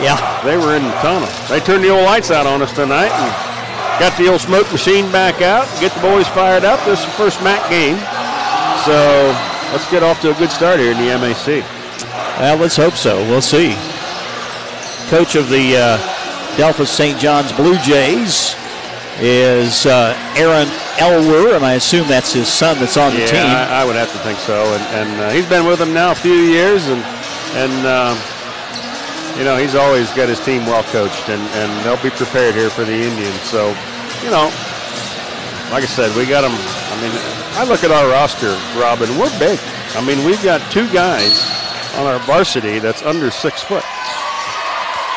Yeah. They were in the tunnel. They turned the old lights out on us tonight and got the old smoke machine back out, get the boys fired up. This is the first MAC game. So let's get off to a good start here in the MAC. Well, let's hope so. We'll see. Coach of the Delphos St. John's Blue Jays is Aaron Elwer, and I assume that's his son that's on the team. I would have to think so. And he's been with them now a few years, and you know, he's always got his team well coached, and they'll be prepared here for the Indians. So, you know, like I said, we got them. I mean, I look at our roster, Robin, we're big. I mean, we've got 2 guys on our varsity that's under 6 foot.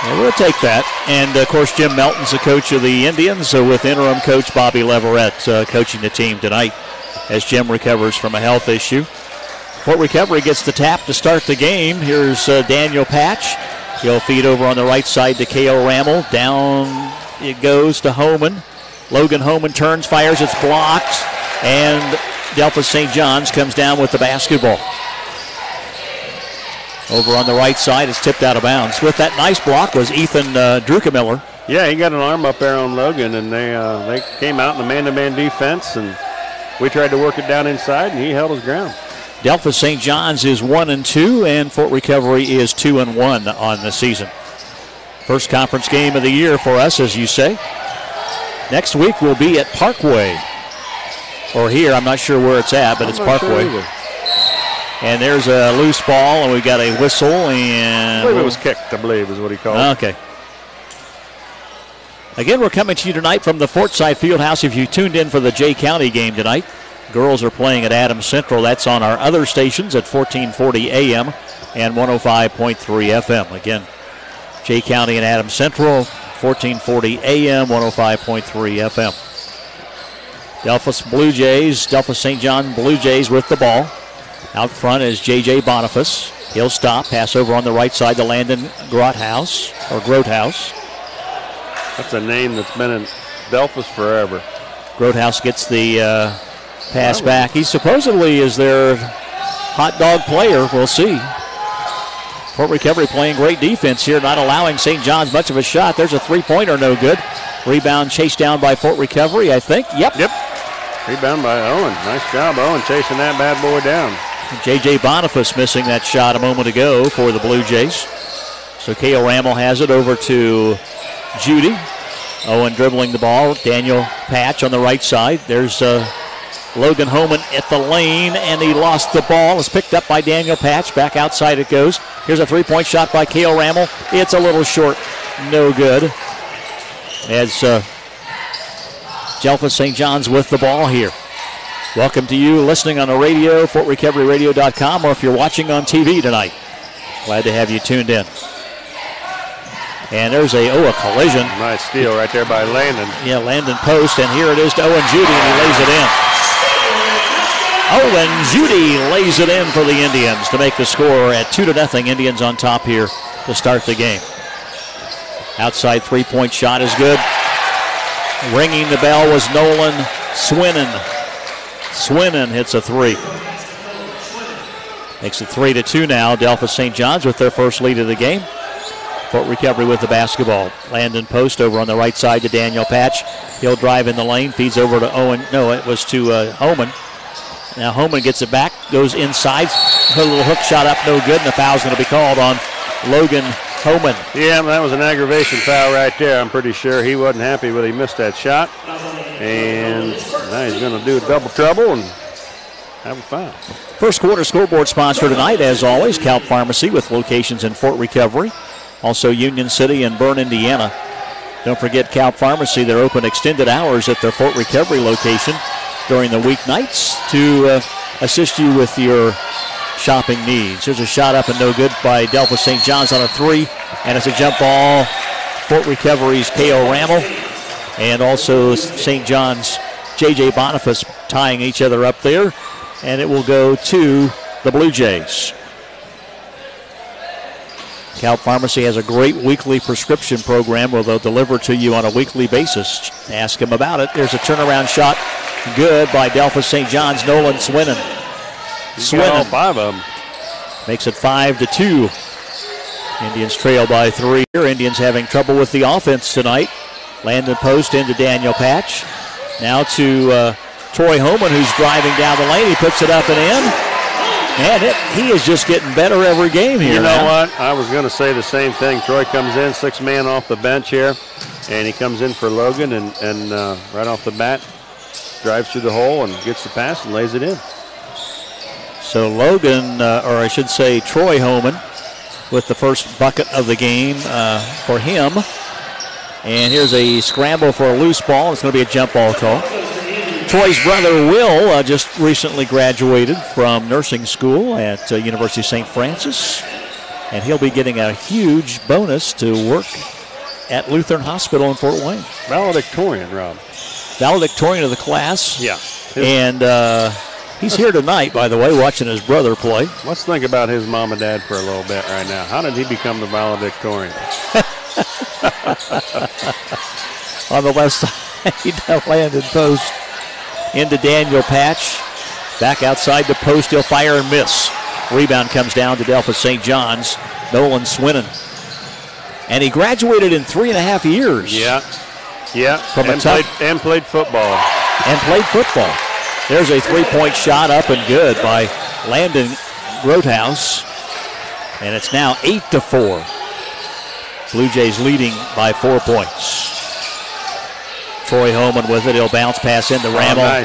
Yeah, we'll take that. And, of course, Jim Melton's the coach of the Indians, with interim coach Bobby Leverett coaching the team tonight as Jim recovers from a health issue. Fort Recovery gets the tap to start the game. Here's Daniel Patch. He'll feed over on the right side to Cale Rammel. Down it goes to Homan. Logan Homan turns, fires, it's blocked, and Delphos St. John's comes down with the basketball. Over on the right side, it's tipped out of bounds. With that nice block was Ethan Druckenmiller. Yeah, he got an arm up there on Logan, and they came out in the man-to-man defense, and we tried to work it down inside, and he held his ground. Delphos St. John's is 1-2, and Fort Recovery is 2-1 on the season. First conference game of the year for us, as you say. Next week we'll be at Parkway. Or here, I'm not sure where it's at, but it's Parkway. Sure. And there's a loose ball, and we got a whistle. And I believe it was kicked, I believe is what he called it. Okay. Again, we're coming to you tonight from the Fortside Fieldhouse. If you tuned in for the Jay County game tonight, girls are playing at Adams Central. That's on our other stations at 1440 AM and 105.3 FM. Again, Jay County and Adams Central, 1440 AM, 105.3 FM. Delphos St. John Blue Jays with the ball. Out front is J.J. Boniface. He'll stop, pass over on the right side to Landon Grothaus. That's a name that's been in Delphos forever. Grothaus gets the pass back. He supposedly is their hot dog player. We'll see. Fort Recovery playing great defense here, not allowing St. John's much of a shot. There's a three-pointer, no good. Rebound chased down by Fort Recovery, I think. Yep. Rebound by Owen. Nice job, Owen, chasing that bad boy down. J.J. Boniface missing that shot a moment ago for the Blue Jays. So Cale Rammel has it over to Judy. Owen dribbling the ball. Daniel Patch on the right side. There's Logan Homan at the lane, and he lost the ball. It's picked up by Daniel Patch. Back outside it goes. Here's a three-point shot by Cale Rammel. It's a little short. No good. As Delphos St. John's with the ball here. Welcome to you listening on the radio, FortRecoveryRadio.com, or if you're watching on TV tonight. Glad to have you tuned in. And there's a collision. Nice steal right there by Landon. Yeah, Landon post, and here it is to Owen Judy, and he lays it in. Owen Judy lays it in for the Indians to make the score at 2-0. Indians on top here to start the game. Outside three-point shot is good. Ringing the bell was Nolan Swinnen. Swinnen hits a three. Makes it 3-2 now. Delphos St. John's with their first lead of the game. Fort Recovery with the basketball. Landon post over on the right side to Daniel Patch. He'll drive in the lane, feeds over to Owen. No, it was to Homan. Now Homan gets it back, goes inside. Her little hook shot up, no good, and the foul's going to be called on Logan Homan. Yeah, that was an aggravation foul right there. I'm pretty sure he wasn't happy when he missed that shot. And now he's going to do a double trouble and have a foul. First quarter scoreboard sponsor tonight, as always, Calp Pharmacy with locations in Fort Recovery. Also Union City and Bern, Indiana. Don't forget Calp Pharmacy. They're open extended hours at their Fort Recovery location during the weeknights to assist you with your shopping needs. There's a shot up and no good by Delphos St. John's on a three, and it's a jump ball. Fort Recovery's Cale Rammel and also St. John's J.J. Boniface tying each other up there, and it will go to the Blue Jays. Calp Pharmacy has a great weekly prescription program where they'll deliver to you on a weekly basis. Ask them about it. There's a turnaround shot. Good by Delphos St. John's Nolan Swinnen. All five of them. Makes it 5-2. Indians trail by 3 here. Indians having trouble with the offense tonight. Landon Post into Daniel Patch. Now to Troy Homan, who's driving down the lane. He puts it up and in. Man, he is just getting better every game here. You know what? I was going to say the same thing. Troy comes in, 6-man off the bench here, and he comes in for Logan, and right off the bat, drives through the hole and gets the pass and lays it in. So Logan, or I should say Troy Homan, with the first bucket of the game for him. And here's a scramble for a loose ball. It's going to be a jump ball call. Troy's brother Will just recently graduated from nursing school at University of St. Francis. And he'll be getting a huge bonus to work at Lutheran Hospital in Fort Wayne. Valedictorian, Rob. Valedictorian of the class. Yeah. And he's here tonight, by the way, watching his brother play. Let's think about his mom and dad for a little bit right now. How did he become the valedictorian? On the left side, Landon Post into Daniel Patch. Back outside the post, he'll fire and miss. Rebound comes down to Delphos St. John's. Nolan Swinnen. And he graduated in 3.5 years. Yeah. Played football. And played football. There's a three-point shot up and good by Landon Grothaus. And it's now 8-4. Blue Jays leading by 4 points. Troy Homan with it. He'll bounce pass into Rammel.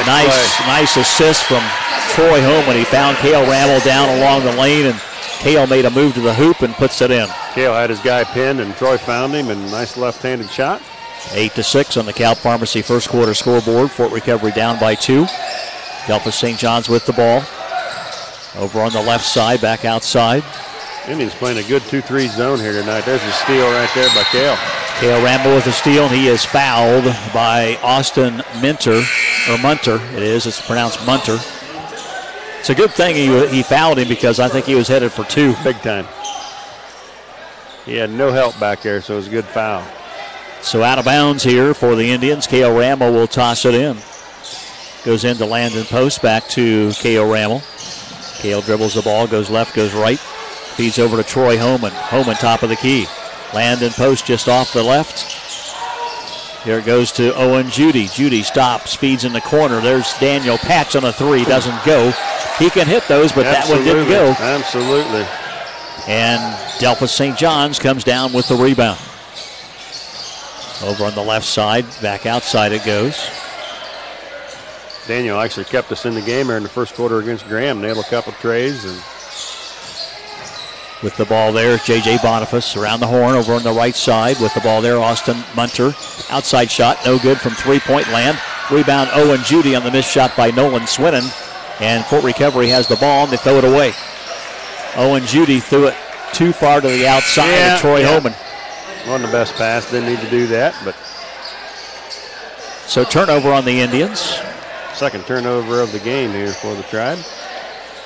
Nice assist from Troy Homan. He found Cale Rammel down along the lane, and Cale made a move to the hoop and puts it in. Cale had his guy pinned, and Troy found him, and nice left-handed shot. 8-6 on the Cal Pharmacy first quarter scoreboard. Fort Recovery down by 2. Delphos St. John's with the ball. Over on the left side, back outside. Indians playing a good 2-3 zone here tonight. There's a steal right there by Cale. Cale Rammel with a steal, and he is fouled by Austin Munter. It's pronounced Munter. It's a good thing he fouled him because I think he was headed for 2. Big time. He had no help back there, so it was a good foul. So out of bounds here for the Indians. Cale Rammel will toss it in. Goes into Landon Post, back to Cale Rammel. Cale dribbles the ball, goes left, goes right. Feeds over to Troy Homan. Homan top of the key. Landon Post just off the left. Here it goes to Owen Judy. Judy stops, feeds in the corner. There's Daniel Patch on a 3. Doesn't go. He can hit those, but that one didn't go. Absolutely. And Delphos St. John's comes down with the rebound. Over on the left side, back outside it goes. Daniel actually kept us in the game here in the first quarter against Graham. Nailed a couple trays. And with the ball there, J.J. Boniface around the horn over on the right side. With the ball there, Austin Munter. Outside shot, no good from three-point land. Rebound, Owen Judy on the missed shot by Nolan Swinnen. And Fort Recovery has the ball, and they throw it away. Owen Judy threw it too far to the outside of Troy Homan. Wasn't the best pass, didn't need to do that, but. So turnover on the Indians. Second turnover of the game here for the Tribe.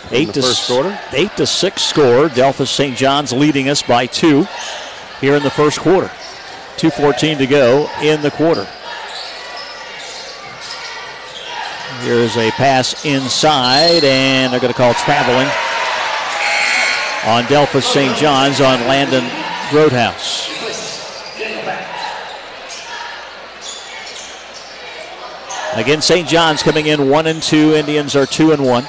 8-6 score. Delphos St. John's leading us by 2 here in the first quarter. 2:14 to go in the quarter. Here's a pass inside, and they're going to call traveling on Delphos St. John's on Landon Grothaus. Again, St. John's coming in 1-2. Indians are 2-1.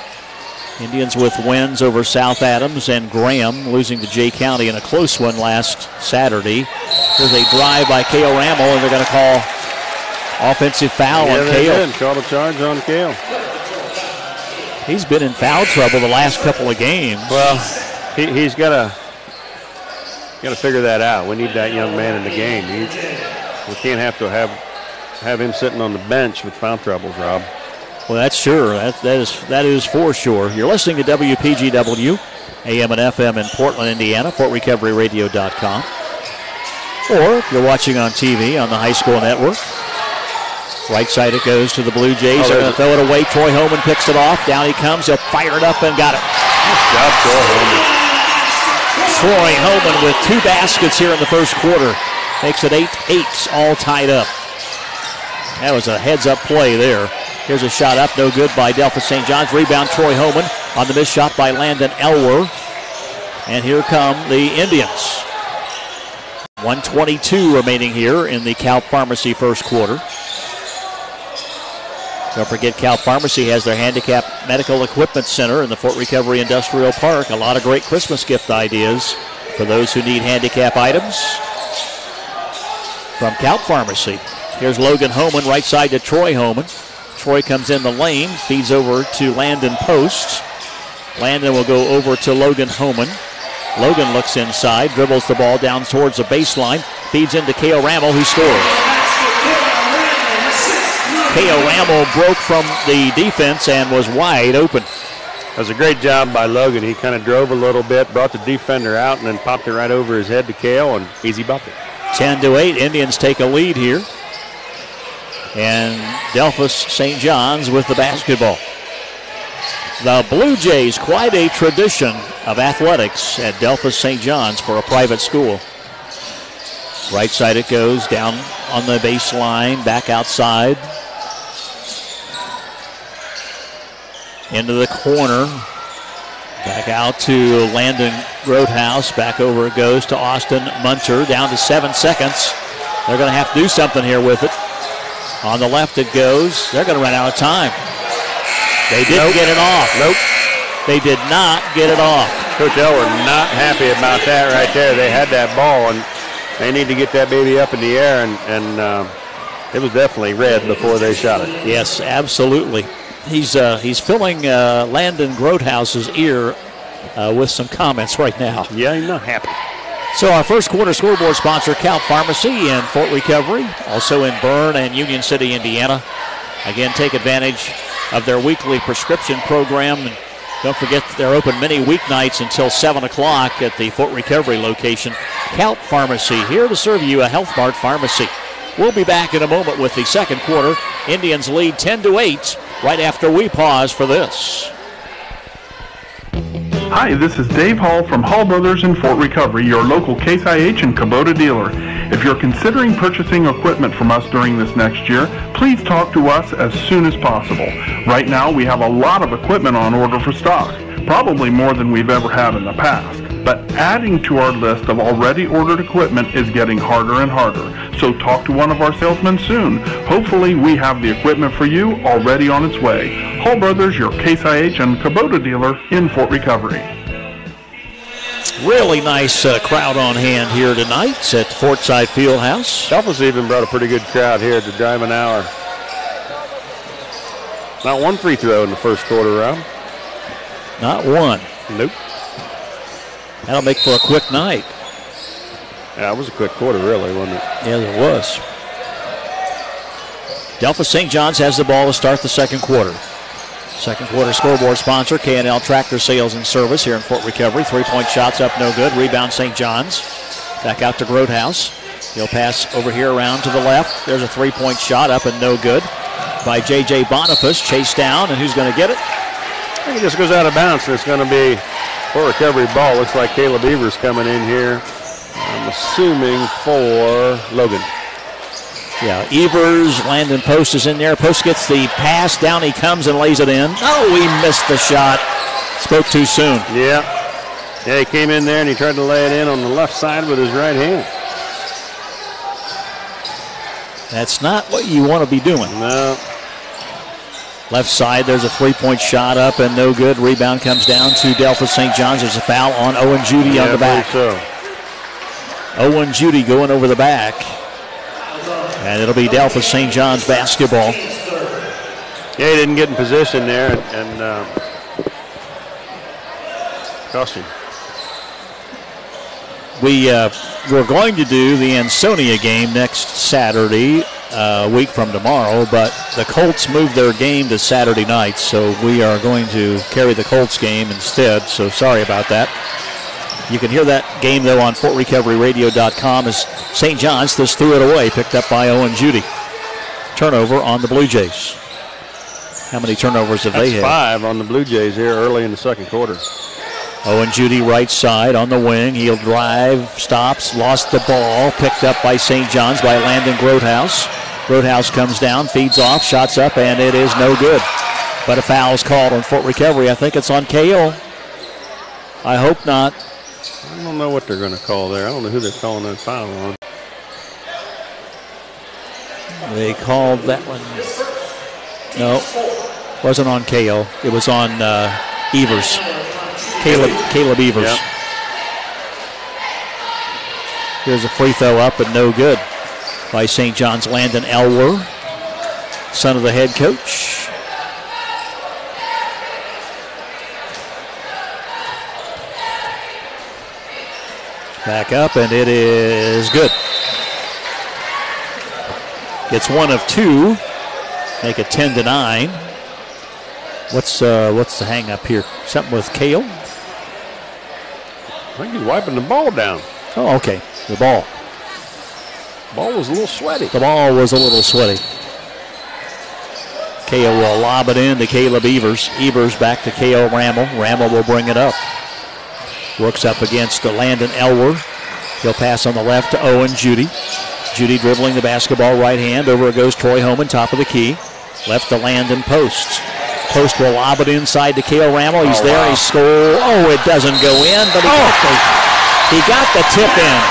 Indians with wins over South Adams and Graham, losing to Jay County in a close one last Saturday. There's a drive by Cale Rammel, and they're going to call offensive foul on Cale. Did. Called a charge on Cale. He's been in foul trouble the last couple of games. Well, he's got to figure that out. We need that young man in the game. We can't have to have him sitting on the bench with foul troubles, Rob. Well, that's sure. That is for sure. You're listening to WPGW, AM and FM in Portland, Indiana, FortRecoveryRadio.com. Or if you're watching on TV on the High School Network. Right side it goes to the Blue Jays. They're going to throw it away. Troy Homan picks it off. Down he comes. He'll fire it up and got it. Good job, Troy Homan. Troy Homan with 2 baskets here in the first quarter. Makes it 8-8, all tied up. That was a heads-up play there. Here's a shot up, no good by Delphos St. John's. Rebound, Troy Homan on the missed shot by Landon Elwer. And here come the Indians. 1:22 remaining here in the Calp Pharmacy first quarter. Don't forget, Calp Pharmacy has their handicap medical equipment center in the Fort Recovery Industrial Park. A lot of great Christmas gift ideas for those who need handicap items from Calp Pharmacy. Here's Logan Homan, right side to Troy Homan. Troy comes in the lane, feeds over to Landon Post. Landon will go over to Logan Homan. Logan looks inside, dribbles the ball down towards the baseline, feeds into Kale Rammel, who scores. Kale Rammel broke from the defense and was wide open. That was a great job by Logan. He kind of drove a little bit, brought the defender out, and then popped it right over his head to Kale, and easy bucket. 10-8, Indians take a lead here. And Delphus St. John's with the basketball. The Blue Jays, quite a tradition of athletics at Delphus St. John's for a private school. Right side it goes, down on the baseline, back outside. Into the corner. Back out to Landon Grotehouse. Back over it goes to Austin Munter. Down to 7 seconds. They're going to have to do something here with it. On the left it goes. They're going to run out of time. They didn't get it off. Nope. They did not get it off. Coach Elwood not happy about that right there. They had that ball, and they need to get that baby up in the air, and it was definitely red before they shot it. Yes, absolutely. He's filling Landon Grotehouse's ear with some comments right now. Yeah, he's not happy. So our first quarter scoreboard sponsor, Calp Pharmacy in Fort Recovery, also in Bern and Union City, Indiana. Again, take advantage of their weekly prescription program. And don't forget that they're open many weeknights until 7 o'clock at the Fort Recovery location. Calp Pharmacy, here to serve you, a Health Mart pharmacy. We'll be back in a moment with the second quarter. Indians lead 10-8 right after we pause for this. Hi, this is Dave Hall from Hall Brothers in Fort Recovery, your local Case IH and Kubota dealer. If you're considering purchasing equipment from us during this next year, please talk to us as soon as possible. Right now, we have a lot of equipment on order for stock, probably more than we've ever had in the past. But adding to our list of already ordered equipment is getting harder and harder. So talk to one of our salesmen soon. Hopefully we have the equipment for you already on its way. Hall Brothers, your Case IH and Kubota dealer in Fort Recovery. Really nice crowd on hand here tonight at Fortside Fieldhouse. Delphus even brought a pretty good crowd here to drive an hour. Not one free throw in the first quarter round. Not one. Nope. That'll make for a quick night. Yeah, it was a quick quarter, really, wasn't it? Yeah, it was. Delphus St. John's has the ball to start the second quarter. Second quarter scoreboard sponsor, K&L Tractor Sales and Service here in Fort Recovery. Three-point shots up, no good. Rebound, St. John's. Back out to Grotehouse. He'll pass over here around to the left. There's a three-point shot up and no good by J.J. Boniface. Chased down, and who's going to get it? I think it just goes out of bounds, and it's going to be Fort Recovery ball. Looks like Caleb Evers coming in here. I'm assuming for Logan. Yeah, Evers, Landon Post is in there. Post gets the pass, down he comes and lays it in. Oh, he missed the shot. Spoke too soon. Yeah, he came in there and he tried to lay it in on the left side with his right hand. That's not what you want to be doing. No. Left side, there's a three-point shot up and no good. Rebound comes down to Delphus St. John's. There's a foul on Owen Judy on the back. So. Owen Judy going over the back. And it'll be Delphus St. John's basketball. Yeah, he didn't get in position there and cost him. We're going to do the Ansonia game next Saturday, a week from tomorrow, but the Colts moved their game to Saturday night, so we are going to carry the Colts game instead, so sorry about that. You can hear that game, though, on FortRecoveryRadio.com as St. John's just threw it away, picked up by Owen Judy. Turnover on the Blue Jays. How many turnovers have they had? 5 on the Blue Jays here early in the second quarter. Owen Judy right side on the wing. He'll drive, stops, lost the ball, picked up by St. John's by Landon Grotehouse. Grotehouse comes down, feeds off, shots up, and it is no good. But a foul's called on Fort Recovery. I think it's on Kale. I hope not. don't know what they're going to call there. I don't know who they're calling that foul on. They called that one. No, wasn't on KO. It was on Evers. Caleb Evers. Yep. Here's a free throw up and no good by St. John's Landon Elwer, son of the head coach. Back up, and it is good. It's one of two. Make it 10-9. What's the hang up here? Something with Kale? I think he's wiping the ball down. Oh, okay. The ball. Ball was a little sweaty. The ball was a little sweaty. Kale will lob it in to Caleb Evers. Evers back to Kale Rammel. Rammel will bring it up. Works up against Landon Elwer. He'll pass on the left to Owen Judy. Judy dribbling the basketball right hand. Over it goes Troy Homan, top of the key. Left to Landon Post. Post will lob it inside to Kale Rammel. He's there. Wow. He scores. Oh, it doesn't go in, but he got the tip in.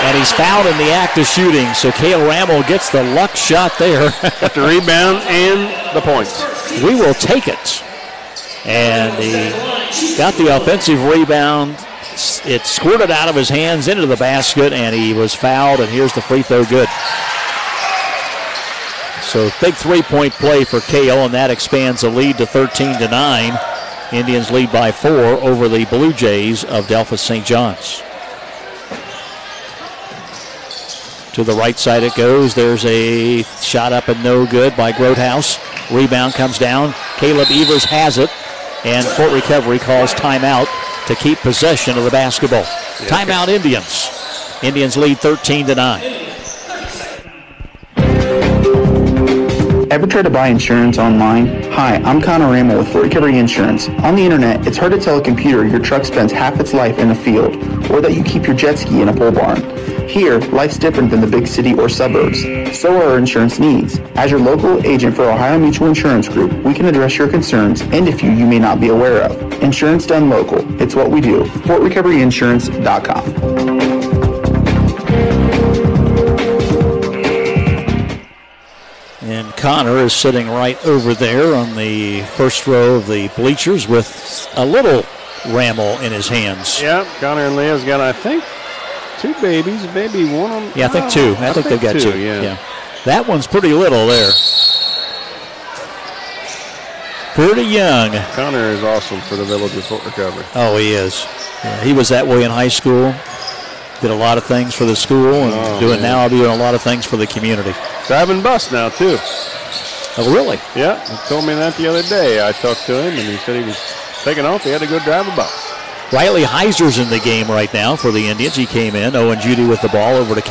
And he's fouled in the act of shooting. So Kale Rammel gets the luck shot there. Got the rebound and the points. We will take it. And he got the offensive rebound. It squirted out of his hands into the basket, and he was fouled, and here's the free throw good. So big three-point play for Kale, and that expands the lead to 13-9. Indians lead by 4 over the Blue Jays of Delphos St. John's. To the right side it goes. There's a shot up and no good by Grotehouse. Rebound comes down. Caleb Evers has it, and Fort Recovery calls timeout to keep possession of the basketball. Yeah. Timeout Indians. Indians lead 13-9. Ever try to buy insurance online? Hi, I'm Connor Rammel with Fort Recovery Insurance. On the internet, it's hard to tell a computer your truck spends half its life in the field, or that you keep your jet ski in a pole barn. Here, life's different than the big city or suburbs. So are our insurance needs. As your local agent for Ohio Mutual Insurance Group, we can address your concerns and a few you may not be aware of. Insurance done local. It's what we do. FortRecoveryInsurance.com. And Connor is sitting right over there on the first row of the bleachers with a little Rammel in his hands. Yeah, Connor and Leah's got, I think, 2 babies, maybe one of them. Yeah, I think 2. I think they've got 2. Yeah. That one's pretty little there. Pretty young. Connor is awesome for the Village of Fort Recovery. Oh, he is. Yeah, he was that way in high school. Did a lot of things for the school, and now doing a lot of things for the community. Driving bus now, too. Oh, really? Yeah, he told me that the other day. I talked to him, and he said he was taking off. He had to go drive a bus. Riley Heiser's in the game right now for the Indians. He came in. Owen Judy with the ball over to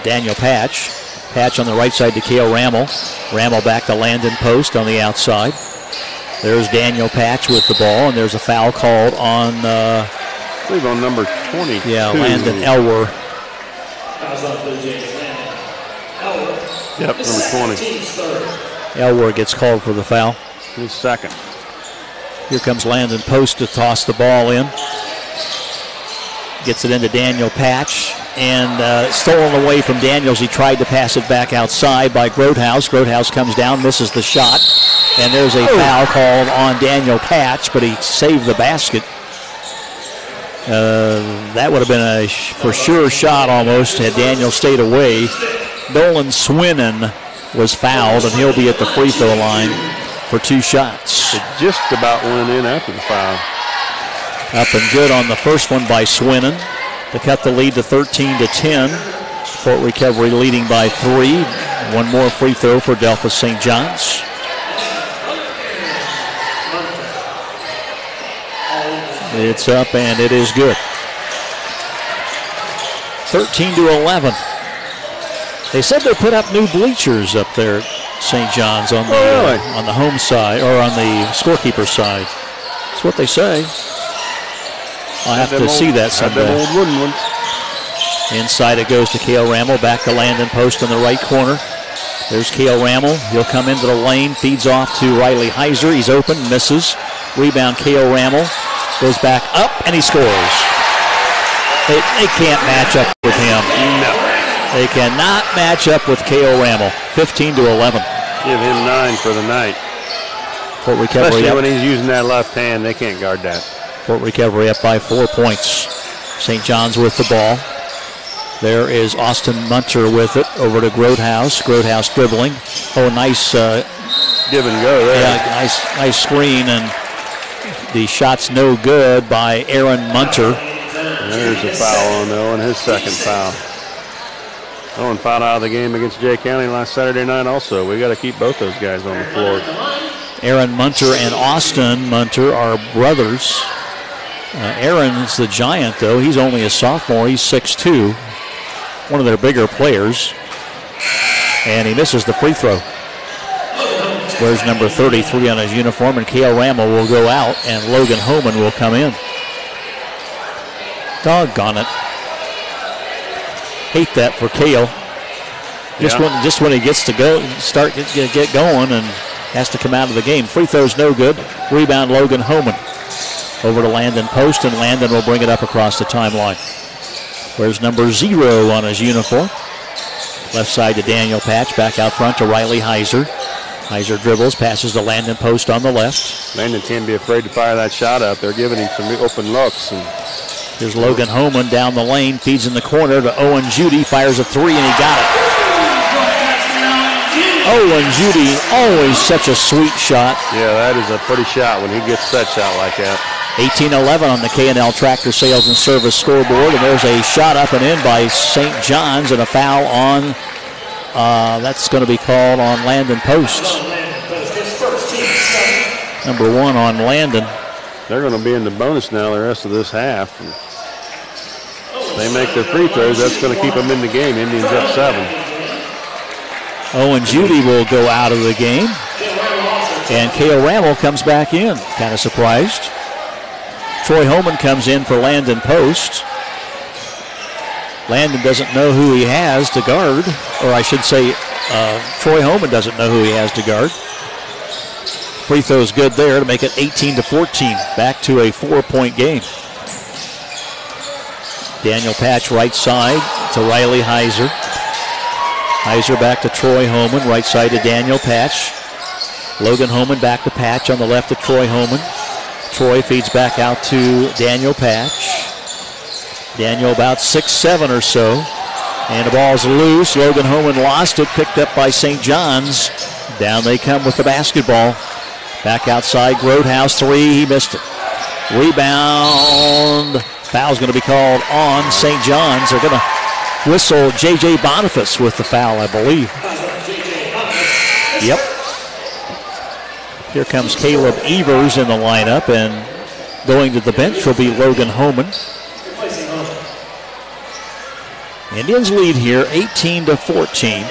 Daniel Patch. Patch on the right side to Kale Rammel. Rammel back to Landon Post on the outside. There's Daniel Patch with the ball, and there's a foul called on... I believe on number 20. Yeah, Landon Elwer. Yep, number 20. Elwer gets called for the foul. His second. Here comes Landon Post to toss the ball in. Gets it into Daniel Patch. And stolen away from Daniels. He tried to pass it back outside by Grotehouse. Grotehouse comes down, misses the shot. And there's a foul called on Daniel Patch, but he saved the basket. That would have been a for sure shot almost had Daniel stayed away. Nolan Swinnen was fouled, and he'll be at the free throw line for 2 shots. It just about went in after the foul. Up and good on the first one by Swinnen to cut the lead to 13-10. Fort Recovery leading by 3. One more free throw for Delphos St. John's. It's up, and it is good. 13-11. They said they put up new bleachers up there at St. John's on the on the home side, or on the scorekeeper side. That's what they say. I'll have to see that someday. Old wooden ones. Inside it goes to Kale Rammel, back to Landon Post in the right corner. There's Kale Rammel. He'll come into the lane, feeds off to Riley Heiser. He's open, misses. Rebound, Kale Rammel. Goes back up, and he scores. They can't match up with him. No. They cannot match up with K.O. Rammel. 15-11. Give him 9 for the night. Fort Recovery Especially up. when he's using that left hand, they can't guard that. Fort Recovery up by 4 points. St. John's with the ball. There is Austin Munter with it over to Grotehouse. Grotehouse dribbling. Oh, nice give and go there. Yeah, nice screen, and the shot's no good by Aaron Munter. There's a foul on Owen, his second foul. Owen fouled out of the game against Jay County last Saturday night also. We got to keep both those guys on the floor. Aaron Munter and Austin Munter are brothers. Aaron's the giant, though. He's only a sophomore. He's 6'2", one of their bigger players. And he misses the free throw. Wears number 33 on his uniform, and Cale Rammel will go out, and Logan Homan will come in. Doggone it. Hate that for Cale. Just when he gets to go, get going, and has to come out of the game. Free throw's no good. Rebound Logan Homan. Over to Landon Post, and Landon will bring it up across the timeline. Wears number 0 on his uniform. Left side to Daniel Patch, back out front to Riley Heiser. Heiser dribbles, passes to Landon Post on the left. Landon can't be afraid to fire that shot out. They're giving him some open looks. And here's Logan Homan down the lane, feeds in the corner to Owen Judy, fires a 3, and he got it. Owen Judy, always such a sweet shot. Yeah, that is a pretty shot when he gets that shot like that. 18-11 on the K&L Tractor Sales and Service scoreboard, and there's a shot up and in by St. John's, and a foul on, that's going to be called on Landon Post. Number 1 on Landon. They're going to be in the bonus now the rest of this half. They make their free throws, that's going to keep them in the game. Indians up 7. Owen Judy will go out of the game, and Cale Rammel comes back in. Kind of surprised. Troy Homan comes in for Landon Post. Landon doesn't know who he has to guard, or I should say Troy Homan doesn't know who he has to guard. Free throw's good there to make it 18-14, back to a 4-point game. Daniel Patch right side to Riley Heiser. Heiser back to Troy Homan, right side to Daniel Patch. Logan Homan back to Patch on the left to Troy Homan. Troy feeds back out to Daniel Patch. Daniel about 6'7" or so. And the ball's loose. Logan Homan lost it, picked up by St. John's. Down they come with the basketball. Back outside, Grotehouse 3, he missed it. Rebound. Foul's going to be called on St. John's. They're going to whistle J.J. Boniface with the foul, I believe. Yep. Here comes Caleb Evers in the lineup, and going to the bench will be Logan Homan. Indians lead here 18-14.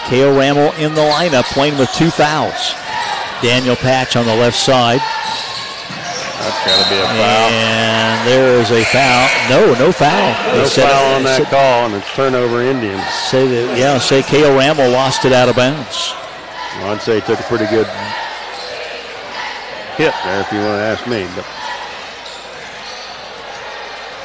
Cale Rammel in the lineup playing with 2 fouls. Daniel Patch on the left side. That's got to be a foul. And there is a foul. No foul. No foul on that call, and it's turnover Indians. Say Cale Rammel lost it out of bounds. Well, I'd say he took a pretty good hit there, if you want to ask me. But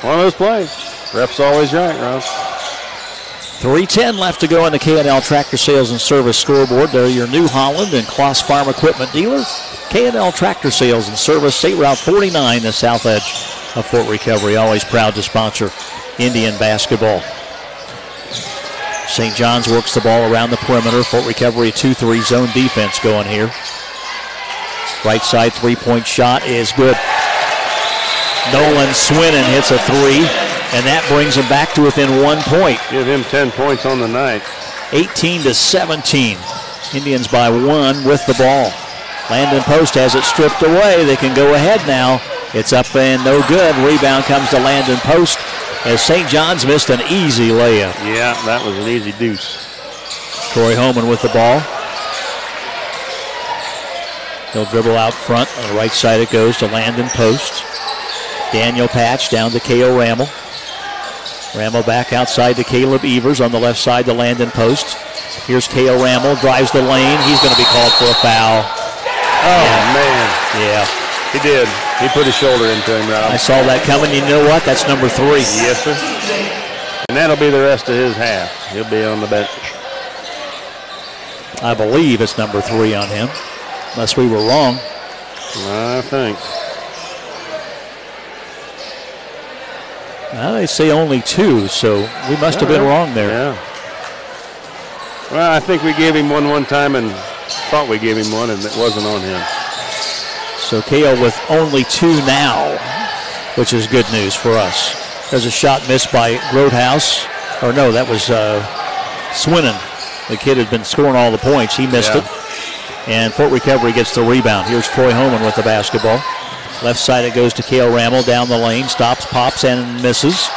one of those plays. Ref's always right, Rob. 3:10 left to go on the K&L Tractor Sales and Service scoreboard. They're your New Holland and Kloss Farm Equipment dealer. K&L Tractor Sales and Service, State Route 49, the south edge of Fort Recovery. Always proud to sponsor Indian basketball. St. John's works the ball around the perimeter. Fort Recovery 2-3 zone defense going here. Right side 3-point shot is good. Nolan Swinnen hits a 3, and that brings him back to within 1 point. Give him 10 points on the night. 18-17. Indians by 1 with the ball. Landon Post has it stripped away. They can go ahead now. It's up and no good. Rebound comes to Landon Post as St. John's missed an easy layup. Yeah, that was an easy deuce. Troy Homan with the ball. He'll dribble out front. On the right side it goes to Landon Post. Daniel Patch down to Cale Rammel. Rammel back outside to Caleb Evers. On the left side to Landon Post. Here's Cale Rammel, drives the lane. He's going to be called for a foul. Oh, man. Yeah. He did. He put his shoulder into him, Rob. I saw that coming. You know what? That's number 3. Yes, sir. And that'll be the rest of his half. He'll be on the bench. I believe it's number 3 on him, unless we were wrong. I think. Well, they say only 2, so we must have been wrong there. Yeah. Well, I think we gave him one time and thought we gave him one, and it wasn't on him. So Kale with only 2 now, which is good news for us. There's a shot missed by Grotehouse. Or no, that was Swinnen. The kid had been scoring all the points. He missed it. And Fort Recovery gets the rebound. Here's Troy Homan with the basketball. Left side it goes to Cale Rammel down the lane. Stops, pops, and misses.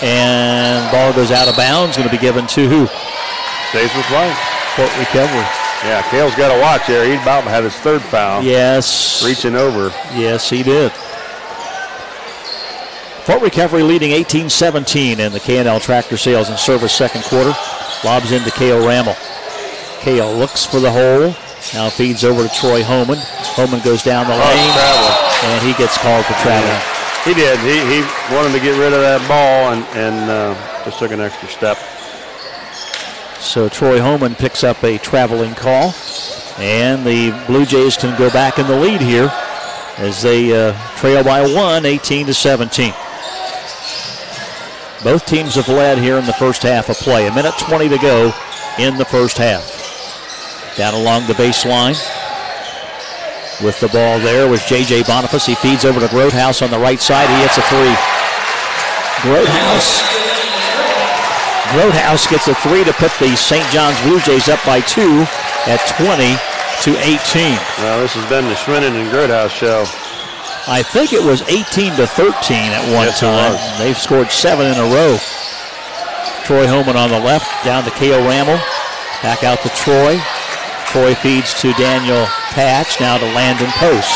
And ball goes out of bounds. Going to be given to who? Stays with White. Fort Recovery. Yeah, Cale's got to watch there. He about had his 3rd foul. Yes. Reaching over. Yes, he did. Fort Recovery leading 18-17 in the K&L Tractor Sales and Service second quarter. Lobs into Cale Rammel. Cale looks for the hole. Now feeds over to Troy Homan. Homan goes down the lane. And he gets called for traveling. Yeah, he did. He wanted to get rid of that ball and just took an extra step. So Troy Homan picks up a traveling call. And the Blue Jays can go back in the lead here as they trail by 1, 18-17. Both teams have led here in the first half of play. 1:20 to go in the first half. Down along the baseline with the ball there was J.J. Boniface. He feeds over to Grotehouse on the right side. He hits a 3. Grotehouse gets a 3 to put the St. John's Blue Jays up by 2 at 20-18. Well, this has been the Schwinnen and Grotehouse show. I think it was 18-13 at one time. They've scored 7 in a row. Troy Homan on the left, down to Cale Rammel. Back out to Troy. Troy feeds to Daniel Patch, now to Landon Post.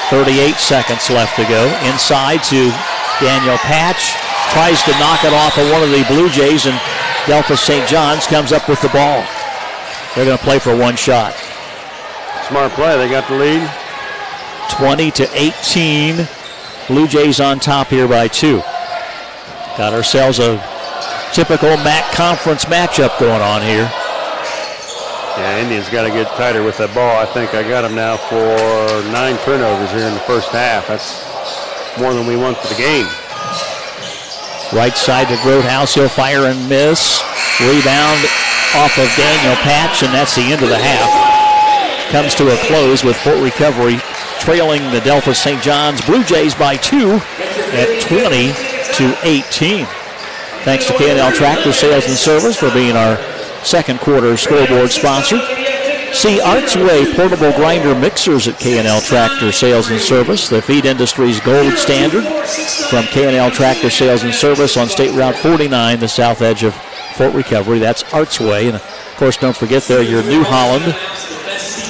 38 seconds left to go. Inside to Daniel Patch. Tries to knock it off of one of the Blue Jays, and Delphos St. John's comes up with the ball. They're going to play for one shot. Smart play. They got the lead. 20-18. Blue Jays on top here by 2. Got ourselves a typical MAC conference matchup going on here. Yeah, Indians got to get tighter with that ball. I think I got them now for 9 turnovers here in the first half. That's more than we want for the game. Right side to Grotehouse. He'll fire and miss. Rebound off of Daniel Patch, and that's the end of the half. Comes to a close with Fort Recovery trailing the Delphos St. John's Blue Jays by 2 at 20-18. Thanks to K&L Tractor Sales and Service for being our second quarter scoreboard sponsor. See Arts Way portable grinder mixers at K&L Tractor Sales and Service, the feed industry's gold standard. From K&L Tractor Sales and Service on State Route 49, the south edge of Fort Recovery. That's Arts Way. And, of course, don't forget they're your New Holland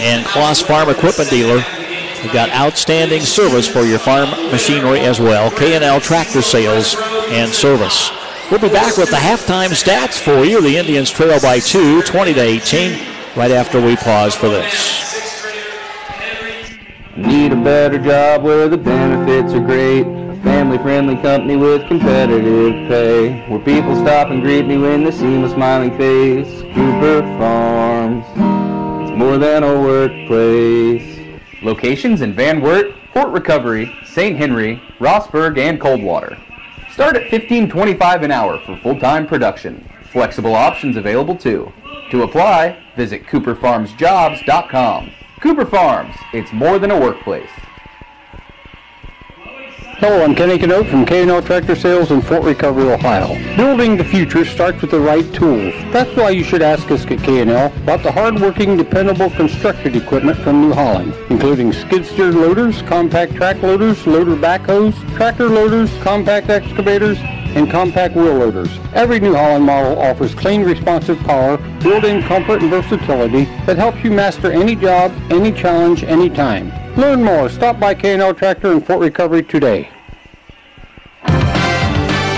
and Kloss Farm Equipment dealer. You've got outstanding service for your farm machinery as well. K&L Tractor Sales and Service. We'll be back with the halftime stats for you. The Indians trail by 2, 20-18, right after we pause for this. Need a better job where the benefits are great. A family-friendly company with competitive pay. Where people stop and greet me when they see my smiling face. Cooper Farms. It's more than a workplace. Locations in Van Wert, Fort Recovery, St. Henry, Rossburg, and Coldwater. Start at $15.25 an hour for full-time production. Flexible options available too. To apply, visit CooperFarmsJobs.com. Cooper Farms, it's more than a workplace. Hello, I'm Kenny Canoe from K&L Tractor Sales in Fort Recovery, Ohio. Building the future starts with the right tools. That's why you should ask us at K&L about the hard-working, dependable construction equipment from New Holland, including skid-steer loaders, compact track loaders, loader backhoes, tractor loaders, compact excavators, and compact wheel loaders. Every New Holland model offers clean, responsive power, built-in comfort and versatility that helps you master any job, any challenge, anytime. Learn more. Stop by K&L Tractor in Fort Recovery today.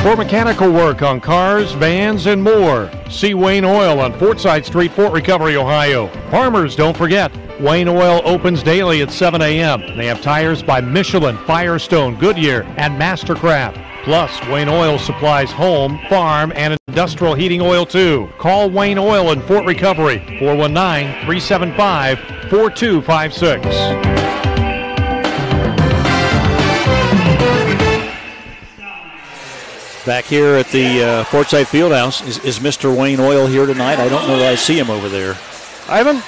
For mechanical work on cars, vans, and more, see Wayne Oil on Fortside Street, Fort Recovery, Ohio. Farmers, don't forget, Wayne Oil opens daily at 7 a.m. They have tires by Michelin, Firestone, Goodyear, and Mastercraft. Plus, Wayne Oil supplies home, farm, and industrial heating oil too. Call Wayne Oil in Fort Recovery, 419-375-4256. Back here at the Forsyth Fieldhouse, is Mr. Wayne Oil here tonight? I don't know that I see him over there. Ivan?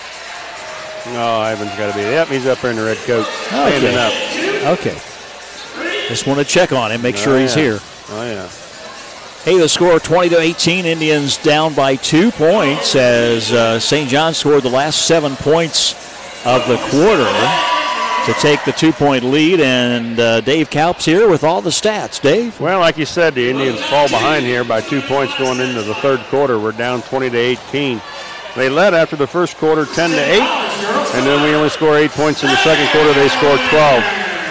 No, Ivan's got to be. Yep, he's up there in the red coat, standing up. Okay. Just want to check on him, make sure he's here. Oh, yeah. Hey, the score 20-18. Indians down by 2 points as St. John scored the last 7 points of the quarter to take the 2-point lead. And Dave Kalp's here with all the stats. Dave? Well, like you said, the Indians fall behind here by 2 points going into the third quarter. We're down 20-18. They led after the first quarter 10-8, and then we only score 8 points in the second quarter. They scored 12.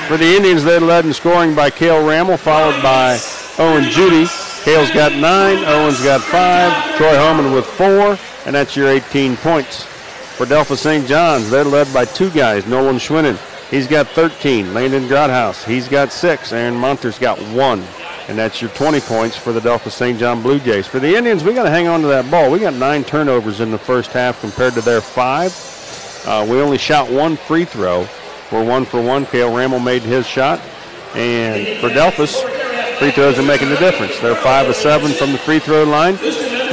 For the Indians, they led in scoring by Cale Rammel, followed by Owen Judy. Cale's got 9, Owen's got 5, Troy Holman with 4, and that's your 18 points. For Delphos St. John's, they're led by 2 guys. Nolan Schwinnen, he's got 13. Landon Grothaus, he's got 6. Aaron Monter's got 1. And that's your 20 points for the Delphos St. John Blue Jays. For the Indians, we got to hang on to that ball. We got 9 turnovers in the first half compared to their 5. We only shot 1 free throw. We're 1 for 1. Cale Rammel made his shot. And for Delphos, free throws are making the difference. They're 5 of 7 from the free throw line.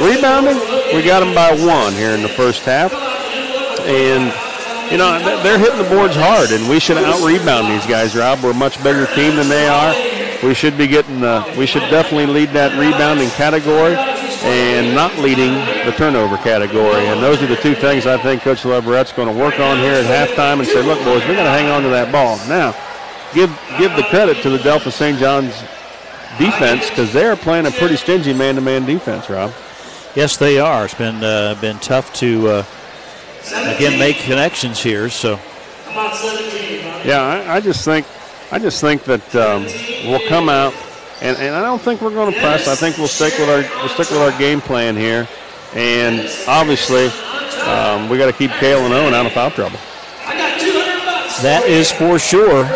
Rebounding, we got them by 1 here in the first half. And, you know, they're hitting the boards hard, and we should out-rebound these guys, Rob. We're a much bigger team than they are. We should be getting we should definitely lead that rebounding category and not leading the turnover category. And those are the 2 things I think Coach Leverette's going to work on here at halftime and say, look, boys, we're going to hang on to that ball. Now, give the credit to the Delphos St. John's defense because they're playing a pretty stingy man-to-man defense, Rob. Yes, they are. It's been tough to, again, make connections here. So, yeah, I just think that we'll come out, and I don't think we're going to press. I think we'll stick with our game plan here, and obviously we got to keep Cale and Owen out of foul trouble. That is for sure.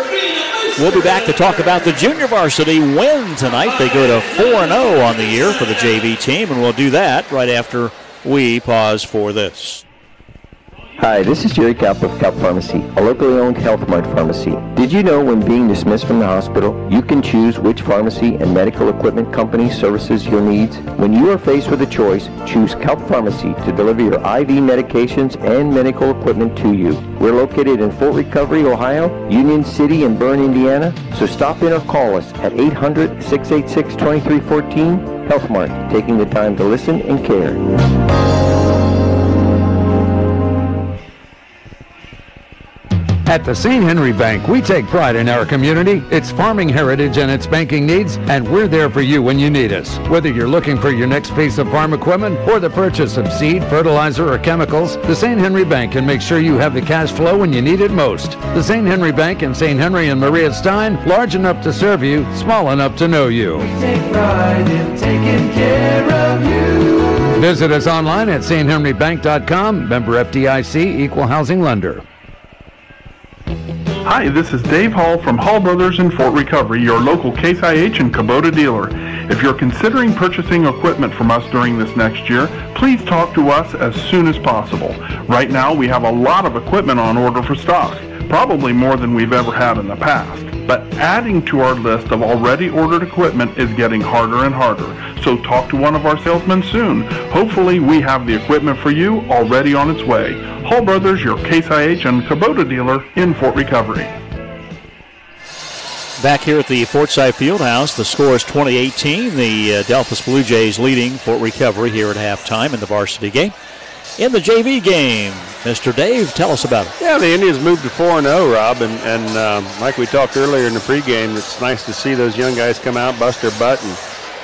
We'll be back to talk about the junior varsity win tonight. They go to 4-0 on the year for the JV team, and we'll do that right after we pause for this. Hi, this is Jerry Kalp of Kalp Pharmacy, a locally owned Health Mart pharmacy. Did you know when being dismissed from the hospital, you can choose which pharmacy and medical equipment company services your needs? When you are faced with a choice, choose Kalp Pharmacy to deliver your IV medications and medical equipment to you. We're located in Fort Recovery, Ohio, Union City, and Bern, Indiana. So stop in or call us at 800-686-2314. Health Mart, taking the time to listen and care. At the St. Henry Bank, we take pride in our community, its farming heritage, and its banking needs, and we're there for you when you need us. Whether you're looking for your next piece of farm equipment or the purchase of seed, fertilizer, or chemicals, the St. Henry Bank can make sure you have the cash flow when you need it most. The St. Henry Bank in St. Henry and Maria Stein, large enough to serve you, small enough to know you. We take pride in taking care of you. Visit us online at sthenrybank.com, member FDIC, equal housing lender. Hi, this is Dave Hall from Hall Brothers in Fort Recovery, your local Case IH and Kubota dealer. If you're considering purchasing equipment from us during this next year, please talk to us as soon as possible. Right now, we have a lot of equipment on order for stock, probably more than we've ever had in the past. But adding to our list of already ordered equipment is getting harder and harder, so talk to one of our salesmen soon. Hopefully, we have the equipment for you already on its way. Hall Brothers, your Case IH and Kubota dealer in Fort Recovery. Back here at the Forsyth Fieldhouse, the score is 20-18. The Delphos Blue Jays leading Fort Recovery here at halftime in the varsity game. In the JV game, Mr. Dave, tell us about it. Yeah, the Indians moved to 4-0, Rob, and like we talked earlier in the pregame, it's nice to see those young guys come out, bust their butt,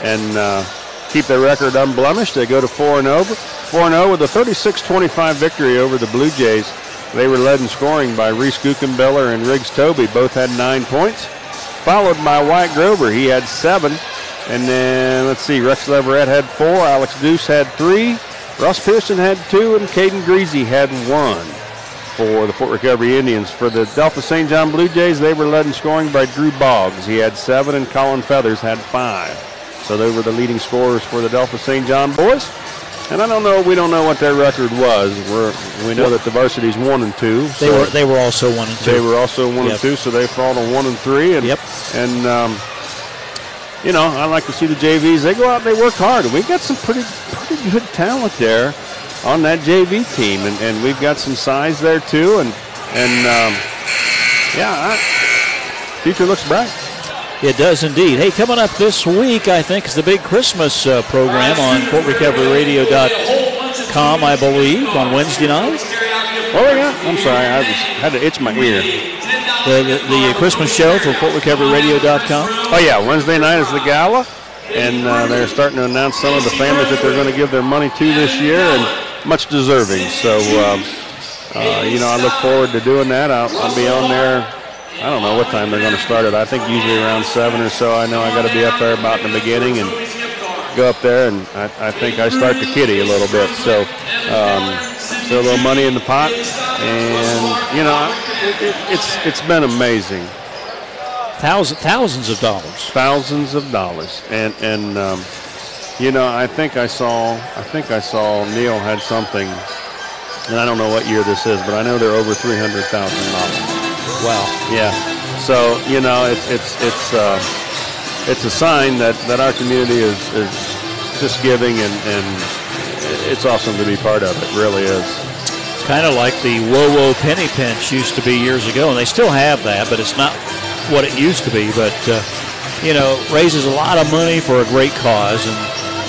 and keep their record unblemished. They go to 4-0 with a 36-25 victory over the Blue Jays. They were led in scoring by Reese Guckenbiller and Riggs Toby. Both had 9 points, followed by Wyatt Grover. He had 7. And then, let's see, Rex Leverett had 4. Alex Deuce had 3. Russ Pearson had 2, and Caden Greasy had 1. for the Fort Recovery Indians. For the Delphos St. John Blue Jays, they were led in scoring by Drew Boggs. He had 7, and Colin Feathers had 5. So they were the leading scorers for the Delphos St. John boys. And we don't know what their record was. We know that the varsity's 1 and 2. They were also 1 and 2. They were also 1 and 2, so they fall to 1 and 3. And, I like to see the JVs. They go out and they work hard. And we've got some pretty good talent there on that JV team, and we've got some size there too, future looks bright. It does indeed. Hey, coming up this week, I think, is the big Christmas program on FortRecoveryRadio.com, I believe, on Wednesday night. Oh, yeah. I'm sorry. I had to itch my ear. The Christmas show for FortRecoveryRadio.com. Oh, yeah. Wednesday night is the gala, and they're starting to announce some of the families that they're going to give their money to this year, and much deserving. So, I look forward to doing that. I'll be on there. I don't know what time they're going to start it. I think usually around 7 or so. I know I got to be up there about in the beginning and go up there, and I think I start to kitty a little bit. So, throw a little money in the pot, and it's been amazing. Thousands of dollars. Thousands of dollars, and I think I saw Neil had something, and I don't know what year this is, but I know they're over $300,000. Wow. Yeah. So it's a sign that our community is just giving, and it's awesome to be part of it. Really is. It's kind of like the Whoa Penny Pinch used to be years ago, and they still have that, but it's not what it used to be. But raises a lot of money for a great cause, and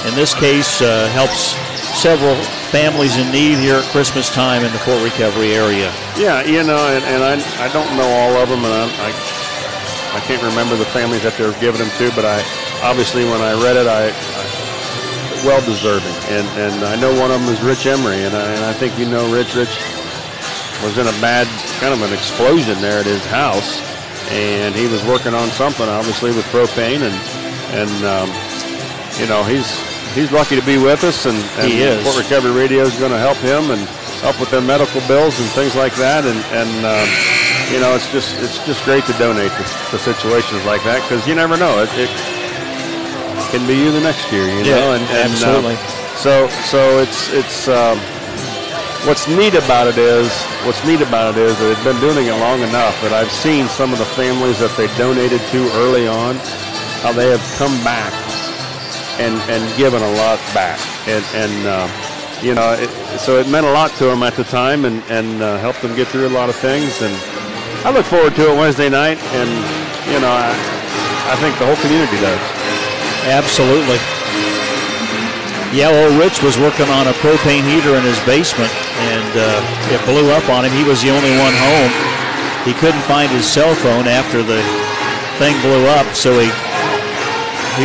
in this case helps several families in need here at Christmas time in the Fort Recovery area. Yeah, and I don't know all of them, and I can't remember the families that they're giving them to, but obviously when I read it, I well deserving, and I know one of them is Rich Emery, and I think Rich was in a bad kind of an explosion there at his house, and he was working on something obviously with propane, and he's lucky to be with us, and he is. Fort Recovery Radio is going to help him and help with their medical bills and things like that, and it's just great to donate to situations like that, because you never know, it can be you the next year, know, and absolutely. So it's what's neat about it is that they've been doing it long enough that I've seen some of the families that they donated to early on, how they have come back and given a lot back, so it meant a lot to them at the time, and helped them get through a lot of things, and I look forward to it Wednesday night, and I think the whole community does. Absolutely. Yeah, Rich was working on a propane heater in his basement, and it blew up on him. He was the only one home. He couldn't find his cell phone after the thing blew up, so he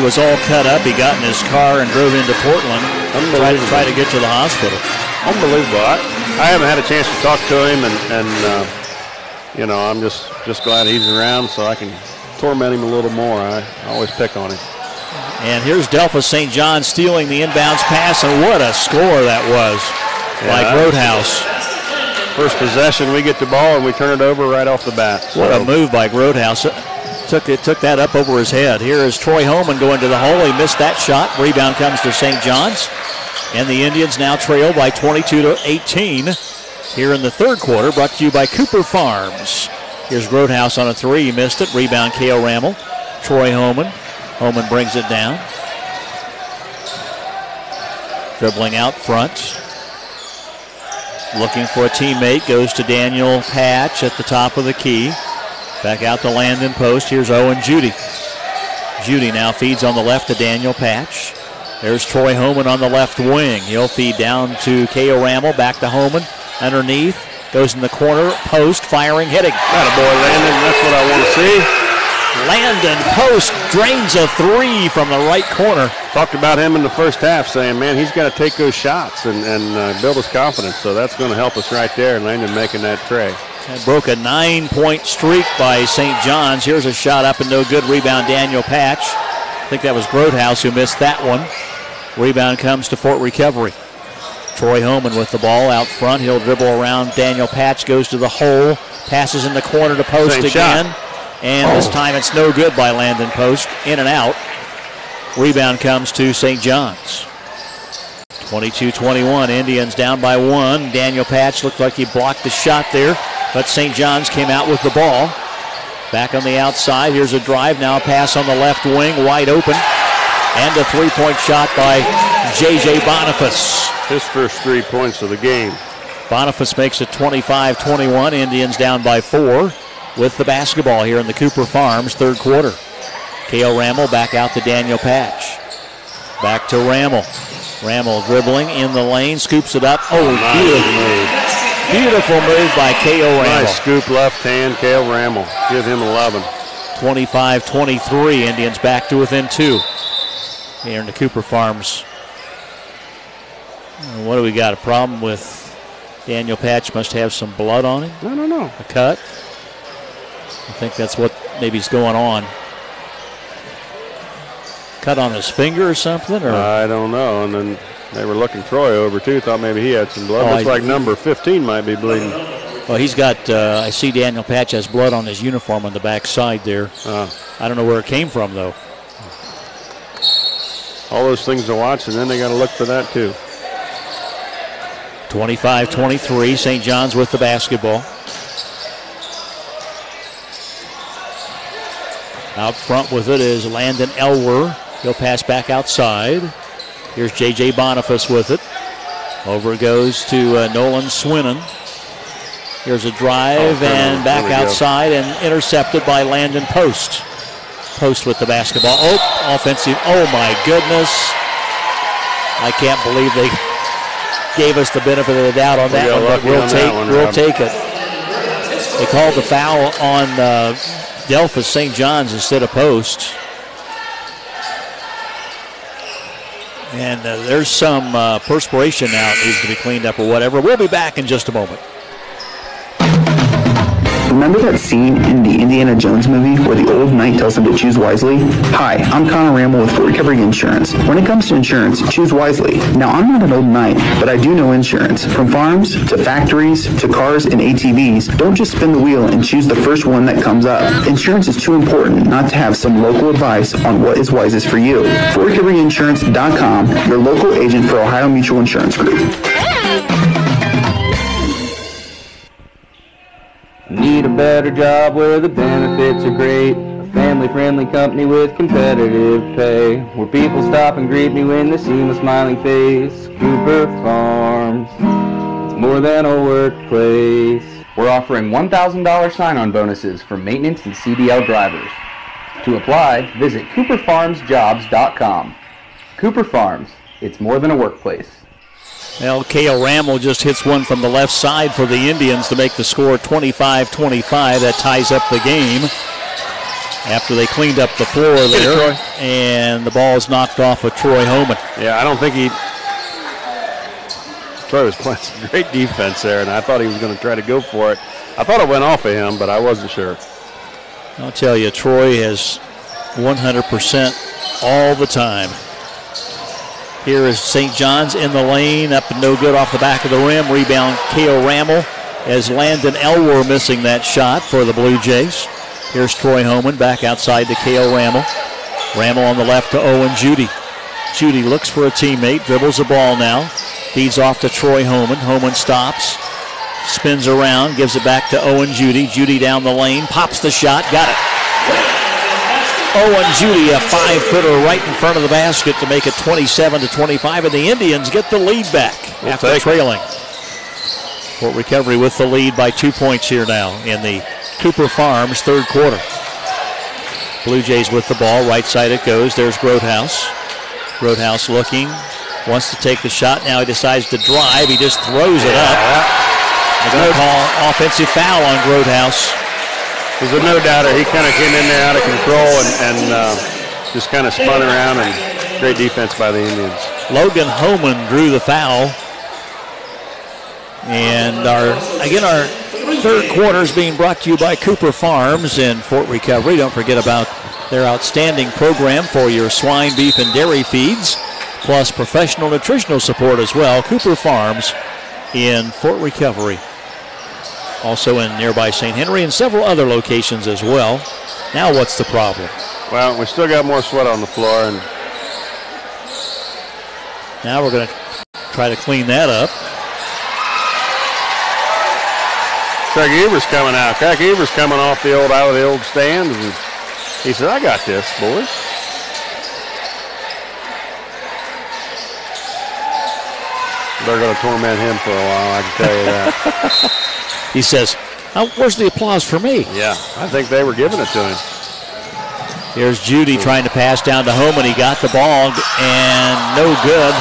was all cut up. He got in his car and drove into Portland, try to get to the hospital. Unbelievable. I haven't had a chance to talk to him, and I'm just glad he's around so I can torment him a little more. I always pick on him. And here's Delphos St. John stealing the inbounds pass, and what a score that was by Grotehouse. First possession, we get the ball, and we turn it over right off the bat. What a move by Grotehouse. Took that up over his head. Here is Troy Holman going to the hole. He missed that shot. Rebound comes to St. John's. And the Indians now trail by 22-18 here in the third quarter, brought to you by Cooper Farms. Here's Grotehouse on a three. He missed it. Rebound, Cale Rammel. Troy Holman. Holman brings it down. Dribbling out front. Looking for a teammate. Goes to Daniel Patch at the top of the key. Back out to Landon Post. Here's Owen Judy. Judy now feeds on the left to Daniel Patch. There's Troy Holman on the left wing. He'll feed down to K.O. Rammel. Back to Holman. Underneath. Goes in the corner. Post. Firing. Hitting. Attaboy, Landon. That's what I want to see. Landon Post drains a three from the right corner. Talked about him in the first half, saying, man, he's got to take those shots and build his confidence. So that's going to help us right there. Landon making that tray. That broke a 9-point streak by St. John's. Here's a shot up and no good. Rebound, Daniel Patch. I think that was Grotehouse who missed that one. Rebound comes to Fort Recovery. Troy Homan with the ball out front. He'll dribble around. Daniel Patch goes to the hole. Passes in the corner to Post Same again. shot. And this time it's no good by Landon Post. In and out. Rebound comes to St. John's. 22-21. Indians down by 1. Daniel Patch looked like he blocked the shot there, but St. John's came out with the ball. Back on the outside. Here's a drive. Now a pass on the left wing. Wide open. And a three-point shot by J.J. Boniface. His first 3 points of the game. Boniface makes it 25-21. Indians down by 4 with the basketball here in the Cooper Farms third quarter. K.O. Rammel back out to Daniel Patch. Back to Rammel. Rammel dribbling in the lane, scoops it up. Oh, beautiful move by K.O. Rammel. Nice scoop left hand, K.O. Rammel. Give him 11. 25-23. Indians back to within 2 here in the Cooper Farms. What do we got? A problem with Daniel Patch? Must have some blood on him? I don't know. A cut? I think that's what maybe is going on. Cut on his finger or something? Or I don't know. And then they were looking Troy over too. Thought maybe he had some blood. Oh, Looks like number 15 might be bleeding. Well, he's got, I see Daniel Patch has blood on his uniform on the back side there. I don't know where it came from, though. All those things to watch, and then they got to look for that too. 25-23, St. John's with the basketball. Out front with it is Landon Elwer. He'll pass back outside. Here's J.J. Boniface with it. Over it goes to Nolan Swinnen. Here's a drive and back outside and intercepted by Landon Post. Post with the basketball. Oh, offensive. Oh, my goodness. I can't believe they gave us the benefit of the doubt on that one, but we'll take it. They called the foul on Delphus St. John's instead of Post. And there's some perspiration now that needs to be cleaned up or whatever. We'll be back in just a moment. Remember that scene in the Indiana Jones movie where the old knight tells him to choose wisely? Hi, I'm Connor Rammel with Fort Recovery Insurance. When it comes to insurance, choose wisely. Now, I'm not an old knight, but I do know insurance. From farms to factories to cars and ATVs, don't just spin the wheel and choose the first one that comes up. Insurance is too important not to have some local advice on what is wisest for you. FortRecoveryInsurance.com, your local agent for Ohio Mutual Insurance Group. Need a better job where the benefits are great. A family-friendly company with competitive pay. Where people stop and greet me when they see my smiling face. Cooper Farms. It's more than a workplace. We're offering $1,000 sign-on bonuses for maintenance and CDL drivers. To apply, visit CooperFarmsJobs.com. Cooper Farms. It's more than a workplace. Well, K.O. Rammel just hits one from the left side for the Indians to make the score 25-25. That ties up the game after they cleaned up the floor there. And the ball is knocked off of Troy Homan. Yeah, I don't think Troy was playing some great defense there, and I thought he was going to try to go for it. I thought it went off of him, but I wasn't sure. I'll tell you, Troy has 100% all the time. Here is St. John's in the lane, up and no good off the back of the rim. Rebound K.O. Rammel as Landon Elwer missing that shot for the Blue Jays. Here's Troy Homan back outside to K.O. Rammel. Rammel on the left to Owen Judy. Judy looks for a teammate, dribbles the ball now. Feeds off to Troy Homan. Homan stops, spins around, gives it back to Owen Judy. Judy down the lane, pops the shot, got it. Owen Judy, a 5-footer right in front of the basket to make it 27-25, and the Indians get the lead back after trailing. Fort Recovery with the lead by 2 points here now in the Cooper Farms third quarter. Blue Jays with the ball, right side it goes. There's Grotehouse. Grotehouse looking, wants to take the shot. Now he decides to drive. He just throws it up. They're going to call offensive foul on Grotehouse. There's no doubter. He kind of came in there out of control and just kind of spun around, and great defense by the Indians. Logan Homan drew the foul. And our third quarter is being brought to you by Cooper Farms in Fort Recovery. Don't forget about their outstanding program for your swine, beef, and dairy feeds. plus professional nutritional support as well. Cooper Farms in Fort Recovery. Also in nearby St. Henry and several other locations as well. Now what's the problem? Well, we still got more sweat on the floor, and now we're going to try to clean that up. Craig Evers coming out. Craig Evers coming off the old out of the old stand, and he said, "I got this, boys." They're going to torment him for a while, I can tell you that. He says, "Where's the applause for me?" Yeah, I think they were giving it to him. Here's Judy trying to pass down to Homan. He got the ball, and no good.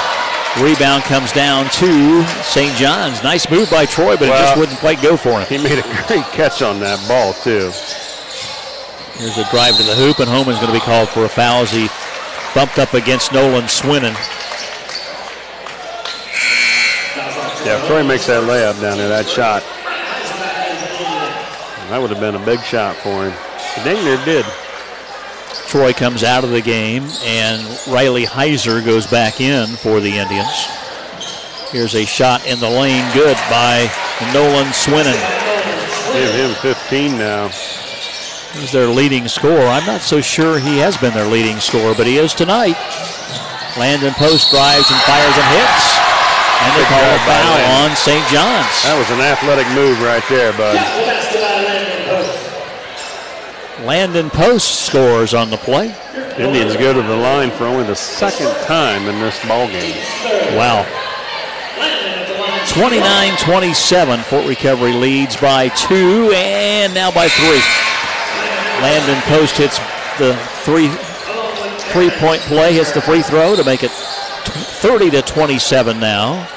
Rebound comes down to St. John's. Nice move by Troy, but it just wouldn't quite go for him. He made a great catch on that ball, too. Here's a drive to the hoop, and Homan's going to be called for a foul as he bumped up against Nolan Swinnen. Yeah, if Troy makes that layup down there, that shot, that would have been a big shot for him. But dang near did. Troy comes out of the game, and Riley Heiser goes back in for the Indians. Here's a shot in the lane, good by Nolan Swinnen. Give him 15 now. He's their leading scorer. I'm not so sure he has been their leading scorer, but he is tonight. Landon Post drives and fires and hits. And they call a foul on St. John's. That was an athletic move right there, bud. Landon Post scores on the play. Indians go to the line for only the second time in this ball game. Wow. 29-27. Fort Recovery leads by 2 and now by 3. Landon Post hits the three-point play, hits the free throw to make it 30-27 now.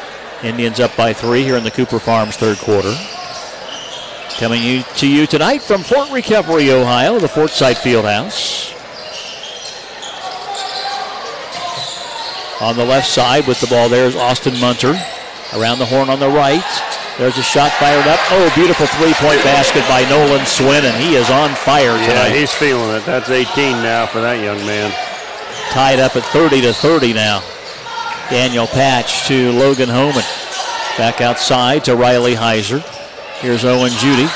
Indians up by 3 here in the Cooper Farms third quarter. Coming to you tonight from Fort Recovery, Ohio, the Fortside Fieldhouse. On the left side with the ball there is Austin Munter. Around the horn on the right. There's a shot fired up. Oh, beautiful three-point basket by Nolan Swinnen. He is on fire tonight. Yeah, he's feeling it. That's 18 now for that young man. Tied up at 30-30 now. Daniel Patch to Logan Homan. Back outside to Riley Heiser. Here's Owen Judy.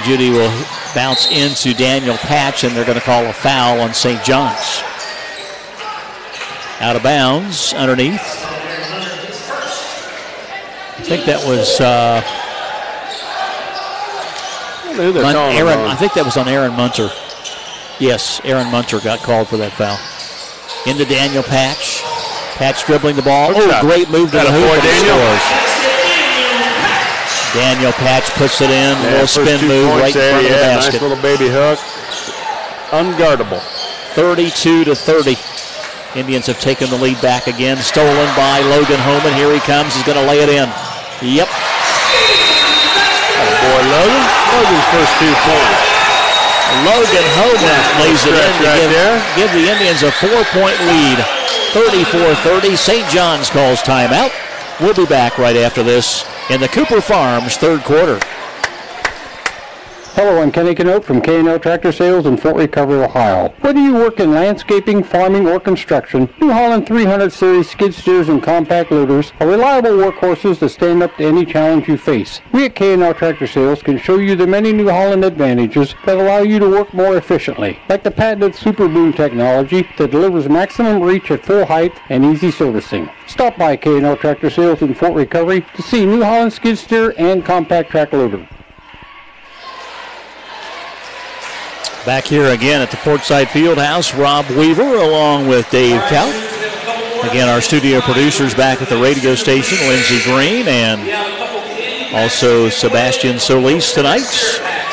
Judy will bounce into Daniel Patch, and they're going to call a foul on St. John's. Out of bounds, underneath. I think that was Aaron. I think that was on Aaron Munter. Yes, Aaron Munter got called for that foul. Into Daniel Patch. Patch dribbling the ball. Great move to the hoop. Daniel Patch puts it in. A little spin move right in front of the basket. Nice little baby hook. Unguardable. 32-30. Indians have taken the lead back again. Stolen by Logan Homan. Here he comes. He's going to lay it in. Yep. Oh boy, Logan. Logan's first 2 points. Logan Homan lays it in to give the Indians a 4-point lead. 34-30. St. John's calls timeout. We'll be back right after this in the Cooper Farms third quarter. Hello, I'm Kenny Canote from K&L Tractor Sales in Fort Recovery, Ohio. Whether you work in landscaping, farming, or construction, New Holland 300 series skid steers and compact loaders are reliable workhorses that stand up to any challenge you face. We at K&L Tractor Sales can show you the many New Holland advantages that allow you to work more efficiently, like the patented Super Boom technology that delivers maximum reach at full height and easy servicing. Stop by K&L Tractor Sales in Fort Recovery to see New Holland skid steer and compact track loader. Back here again at the Fortside Fieldhouse, Rob Weaver along with Dave Kaut. Again, our studio producers back at the radio station, Lindsey Green and also Sebastian Solis tonight.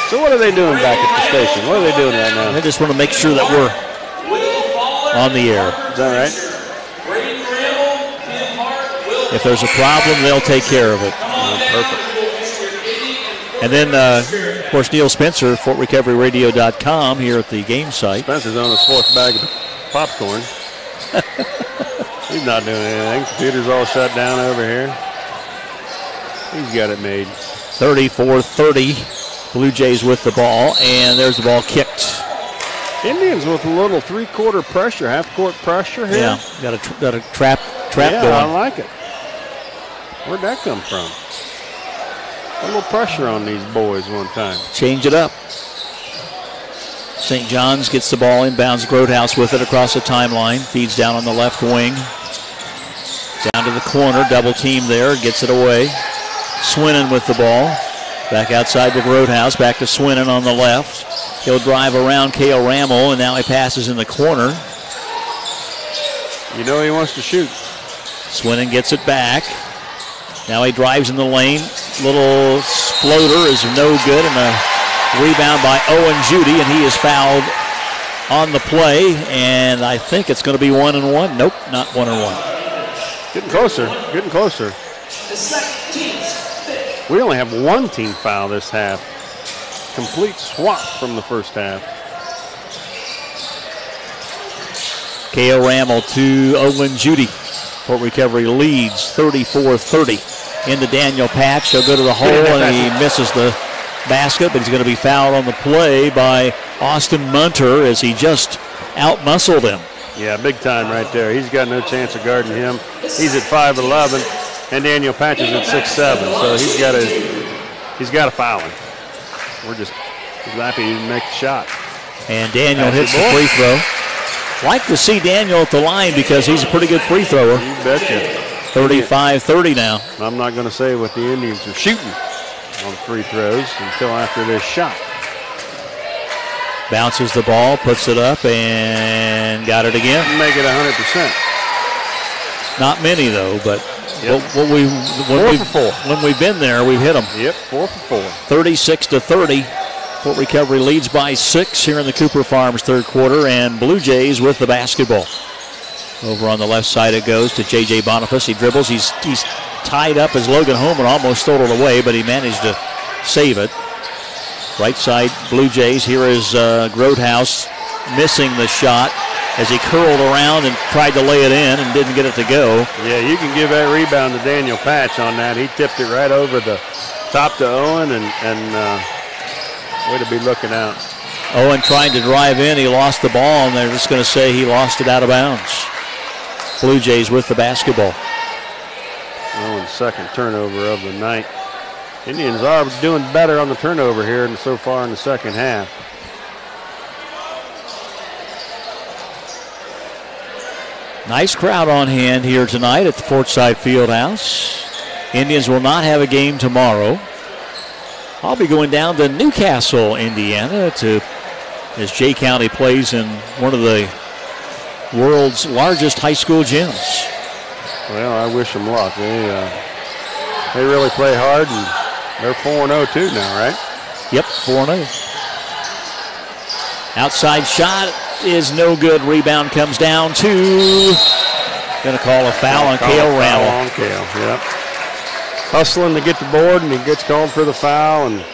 So what are they doing back at the station? What are they doing right now? They just want to make sure that we're on the air. Is that right? If there's a problem, they'll take care of it. Perfect. And then, of course, Neil Spencer, FortRecoveryRadio.com here at the game site. Spencer's on his 4th bag of popcorn. He's not doing anything. Computer's all shut down over here. He's got it made. 34-30. Blue Jays with the ball, and there's the ball kicked. Indians with a little three-quarter pressure, half-court pressure here. Yeah, got a trap yeah, going. I like it. Where'd that come from? A little pressure on these boys one time. Change it up. St. John's gets the ball inbounds. Grotehouse with it across the timeline. Feeds down on the left wing. Down to the corner. Double team there. Gets it away. Swinnen with the ball. Back outside to Grotehouse. Back to Swinnen on the left. He'll drive around Cale Rammel, and now he passes in the corner. You know he wants to shoot. Swinnen gets it back. Now he drives in the lane. Little floater is no good, and a rebound by Owen Judy, and he is fouled on the play, and I think it's going to be 1-1. Nope, not 1-1. Getting closer, getting closer. We only have one team foul this half. Complete swap from the first half. Cale Rammel to Owen Judy. Fort Recovery leads 34-30. Into Daniel Patch. He'll go to the hole, and he misses the basket, but he's going to be fouled on the play by Austin Munter as he just out-muscled him. Yeah, big time right there. He's got no chance of guarding him. He's at 5'11", and Daniel Patch is at 6'7", so he's got to foul him. We're just happy he didn't make the shot. And Daniel hits the free throw. Like to see Daniel at the line because he's a pretty good free thrower. You betcha. 35-30 now. I'm not going to say what the Indians are shooting on free throws until after this shot. Bounces the ball, puts it up, and got it again. Make it 100%. Not many, though, but yep. when we've been there, we've hit them. Yep, 4 for 4. 36-30. Fort Recovery leads by 6 here in the Cooper Farms third quarter, and Blue Jays with the basketball. Over on the left side it goes to J.J. Boniface. He dribbles. He's tied up as Logan Holman almost stole it away, but he managed to save it. Right side Blue Jays. Here is Grotehouse missing the shot as he curled around and tried to lay it in and didn't get it to go. Yeah, you can give that rebound to Daniel Patch on that. He tipped it right over the top to Owen, and way to be looking out. Owen trying to drive in. He lost the ball, and they're just going to say he lost it out of bounds. Blue Jays with the basketball. Owen's second turnover of the night. Indians are doing better on the turnover here and so far in the second half. Nice crowd on hand here tonight at the Fortside Fieldhouse. Indians will not have a game tomorrow. I'll be going down to Newcastle, Indiana, as Jay County plays in one of the world's largest high school gyms. Well, I wish them luck. They really play hard, and they're 4-0 too now, right? Yep, 4-0. Outside shot is no good. Rebound comes down to, going to call a foul on Cale Rammel. On Cale, yep. Hustling to get the board, and he gets called for the foul, and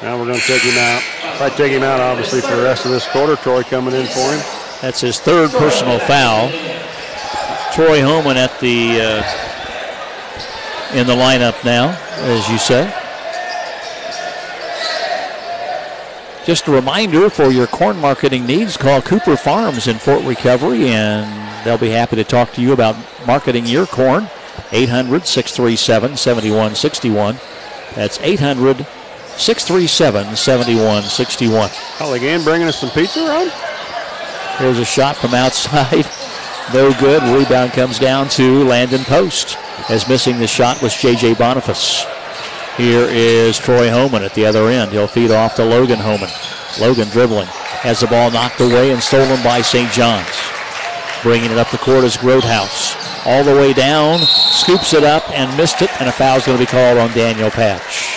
now we're going to take him out. Probably take him out, obviously, for the rest of this quarter. Troy coming in for him. That's his third personal foul. Troy Holman at the in the lineup now, as you say. Just a reminder, for your corn marketing needs, call Cooper Farms in Fort Recovery, and they'll be happy to talk to you about marketing your corn. 800-637-7161. That's 800-637-7161. Holly Gann bringing us some pizza around. Here's a shot from outside. No good. Rebound comes down to Landon Post, as missing the shot was J.J. Boniface. Here is Troy Holman at the other end. He'll feed off to Logan Holman. Logan dribbling. Has the ball knocked away and stolen by St. John's. Bringing it up the court is Grotehouse. All the way down. Scoops it up and missed it. And a foul's going to be called on Daniel Patch.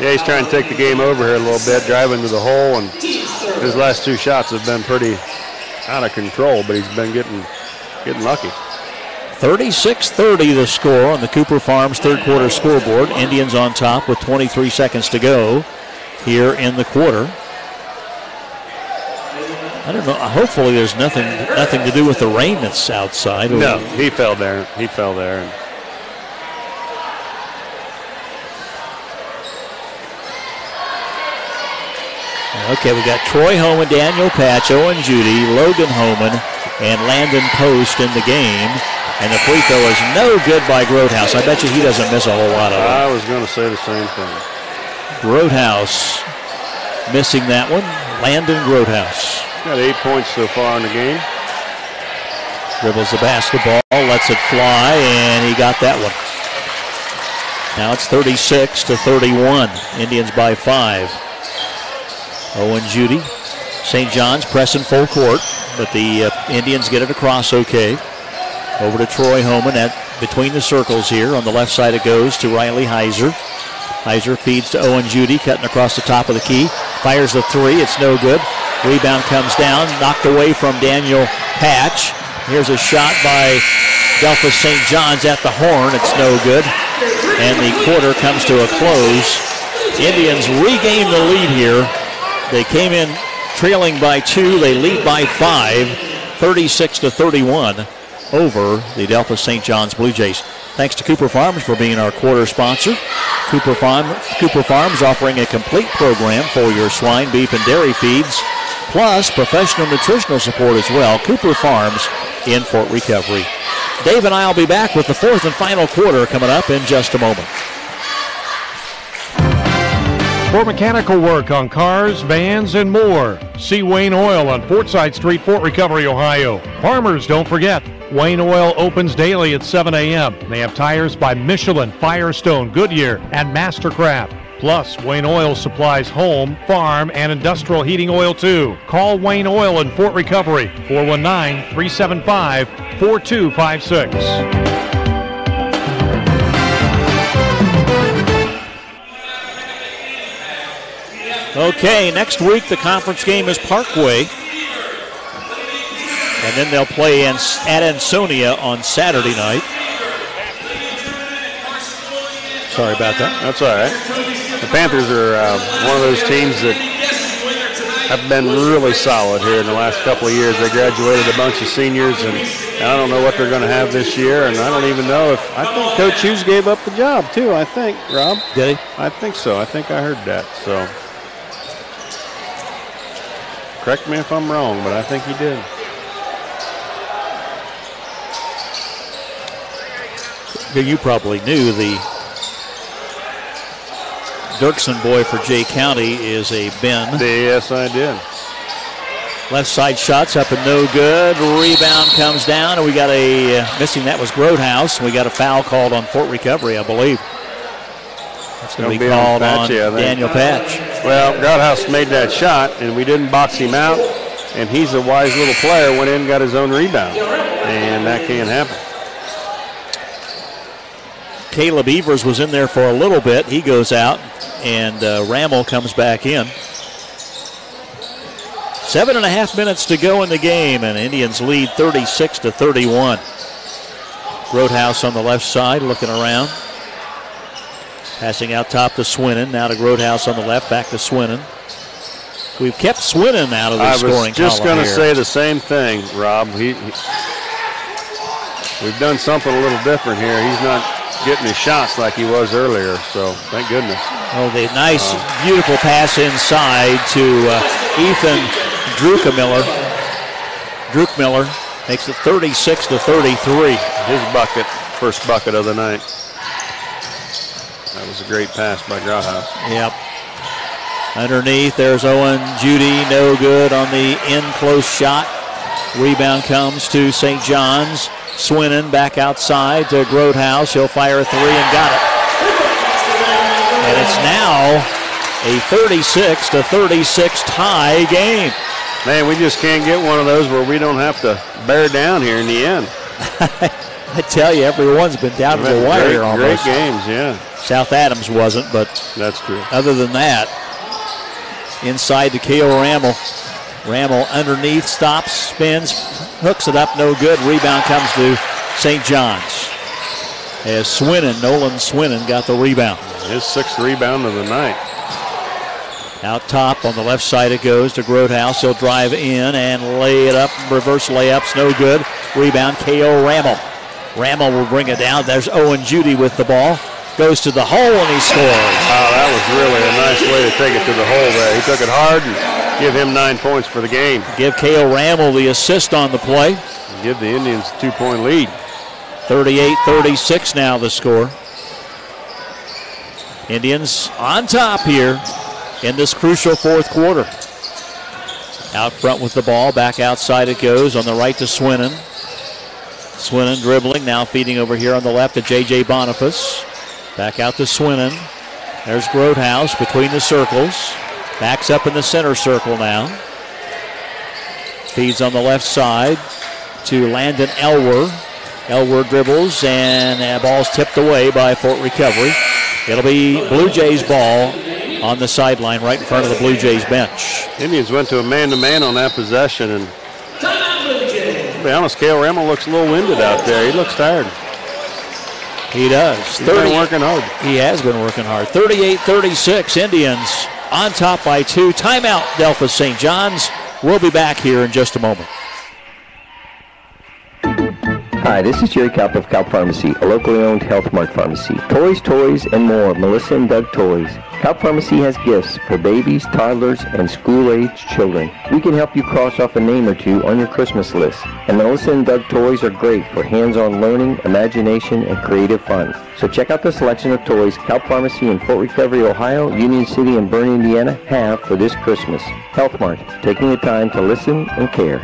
Yeah, he's trying to take the game over here a little bit, driving to the hole. And his last two shots have been pretty out of control, but he's been getting lucky. 36-30 the score on the Cooper Farms third quarter scoreboard. Indians on top with 23 seconds to go here in the quarter. I don't know. Hopefully there's nothing to do with the rain that's outside. No, he fell there. He fell there. Okay, we got Troy Homan, Daniel Patch, Owen Judy, Logan Homan, and Landon Post in the game. And the free throw is no good by Grotehouse. I bet you he doesn't miss a whole lot of it. I was going to say the same thing. Grotehouse missing that one. Landon Grotehouse. Got 8 points so far in the game. Dribbles the basketball, lets it fly, and he got that one. Now it's 36-31. Indians by 5. Owen Judy. St. John's pressing full court, but the Indians get it across okay. Over to Troy Homan at between the circles here. On the left side it goes to Riley Heiser. Heiser feeds to Owen Judy, cutting across the top of the key. Fires the three, it's no good. Rebound comes down, knocked away from Daniel Patch. Here's a shot by Delphos St. John's at the horn, it's no good. And the quarter comes to a close. Indians regain the lead here. They came in trailing by 2, they lead by 5, 36-31 over the Delphos St. John's Blue Jays. Thanks to Cooper Farms for being our quarter sponsor. Cooper Farms offering a complete program for your swine, beef, and dairy feeds, plus professional nutritional support as well. Cooper Farms in Fort Recovery. Dave and I will be back with the fourth and final quarter coming up in just a moment. For mechanical work on cars, vans, and more, see Wayne Oil on Fortside Street, Fort Recovery, Ohio. Farmers, don't forget, Wayne Oil opens daily at 7 a.m. They have tires by Michelin, Firestone, Goodyear, and Mastercraft. Plus, Wayne Oil supplies home, farm, and industrial heating oil too. Call Wayne Oil in Fort Recovery, 419-375-4256. Okay, next week the conference game is Parkway. And then they'll play at Ansonia on Saturday night. Sorry about that. That's all right. The Panthers are one of those teams that have been really solid here in the last couple of years. They graduated a bunch of seniors, and I don't know what they're going to have this year, and I don't even know if – I think Coach Hughes gave up the job too, I think, Rob. Did he? I think so. I think I heard that, so – correct me if I'm wrong, but I think he did. You probably knew the Dirksen boy for Jay County is a Ben. Yes, I did. Left side shots up and no good. Rebound comes down, and we got a missing. That was Grotehouse. We got a foul called on Fort Recovery, I believe. It's going to be called on Daniel Patch. Well, Grotehouse made that shot, and we didn't box him out, and he's a wise little player, went in and got his own rebound, and that can't happen. Caleb Evers was in there for a little bit. He goes out, and Rammel comes back in. 7.5 minutes to go in the game, and Indians lead 36-31. Grotehouse on the left side looking around. Passing out top to Swinnen. Now to Grotehouse on the left, back to Swinnen. We've kept Swinnen out of the scoring column. I was just going to say the same thing, Rob. We've done something a little different here. He's not getting his shots like he was earlier, so thank goodness. Oh, the nice, beautiful pass inside to Ethan Drukmiller. Drukmiller makes it 36-33. His bucket, first bucket of the night. That was a great pass by Grotehouse. Yep. Underneath, there's Owen Judy, no good on the in-close shot. Rebound comes to St. John's. Swinnen back outside to Grotehouse. He'll fire a three and got it. And it's now a 36-36 tie game. Man, we just can't get one of those where we don't have to bear down here in the end. I tell you, everyone's been down to the wire here almost. Great games, yeah. South Adams wasn't, but that's true. Other than that, inside to K.O. Rammel. Rammel underneath, stops, spins, hooks it up, no good. Rebound comes to St. John's. As Swinnen, Nolan Swinnen got the rebound. His sixth rebound of the night. Out top on the left side it goes to Grotehouse. He'll drive in and lay it up. Reverse layups, no good. Rebound, K.O. Rammel. Rammel will bring it down. There's Owen Judy with the ball. Goes to the hole and he scores. Oh, that was really a nice way to take it to the hole there. He took it hard and Give him 9 points for the game. Give K.O. Ramel the assist on the play. Give the Indians a 2-point lead. 38-36 now the score. Indians on top here in this crucial fourth quarter. Out front with the ball, back outside it goes, on the right to Swinnen. Swinnen dribbling, now feeding over here on the left to J.J. Boniface. Back out to Swinnen. There's Grotehouse between the circles. Backs up in the center circle now. Feeds on the left side to Landon Elwer. Elwer dribbles, and that ball's tipped away by Fort Recovery. It'll be Blue Jays ball on the sideline right in front of the Blue Jays bench. Indians went to a man-to-man on that possession, and to be honest, K.O. Ramel looks a little winded out there. He looks tired. He does. He's been working hard. He has been working hard. 38-36, Indians on top by 2. Timeout, Delphos St. John's. We'll be back here in just a moment. Hi, this is Jerry Kaup of Kaup Pharmacy, a locally owned Health Mart pharmacy. Toys, and more. Melissa and Doug Toys. Kaup Pharmacy has gifts for babies, toddlers, and school-age children. We can help you cross off a name or two on your Christmas list. And Melissa and Doug Toys are great for hands-on learning, imagination, and creative fun. So check out the selection of toys Kaup Pharmacy in Fort Recovery, Ohio, Union City, and Bern, Indiana have for this Christmas. Health Mart, taking the time to listen and care.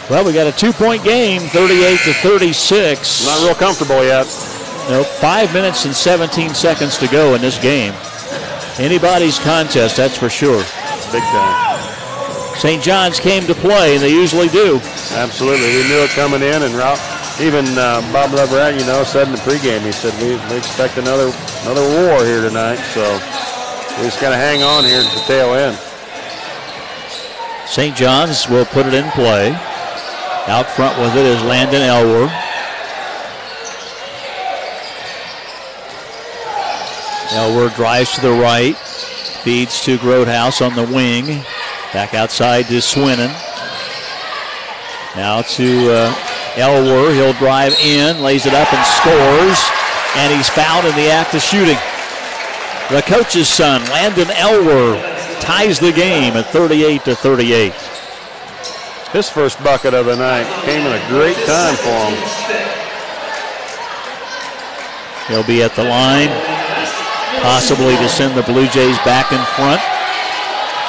Well, we got a 2-point game, 38-36. Not real comfortable yet. Nope, 5 minutes and 17 seconds to go in this game. Anybody's contest, that's for sure. Big time. St. John's came to play, and they usually do. Absolutely. We knew it coming in, and even Bob Leverett, said in the pregame, he said, we expect another war here tonight, so we just got to hang on here to the tail end. St. John's will put it in play. Out front with it is Landon Elwer. Elwer drives to the right, feeds to Grotehouse on the wing. Back outside to Swinnen. Now to Elwer. He'll drive in, lays it up and scores. And he's fouled in the act of shooting. The coach's son, Landon Elwer, ties the game at 38-38. His first bucket of the night came in a great time for him. He'll be at the line, possibly to send the Blue Jays back in front.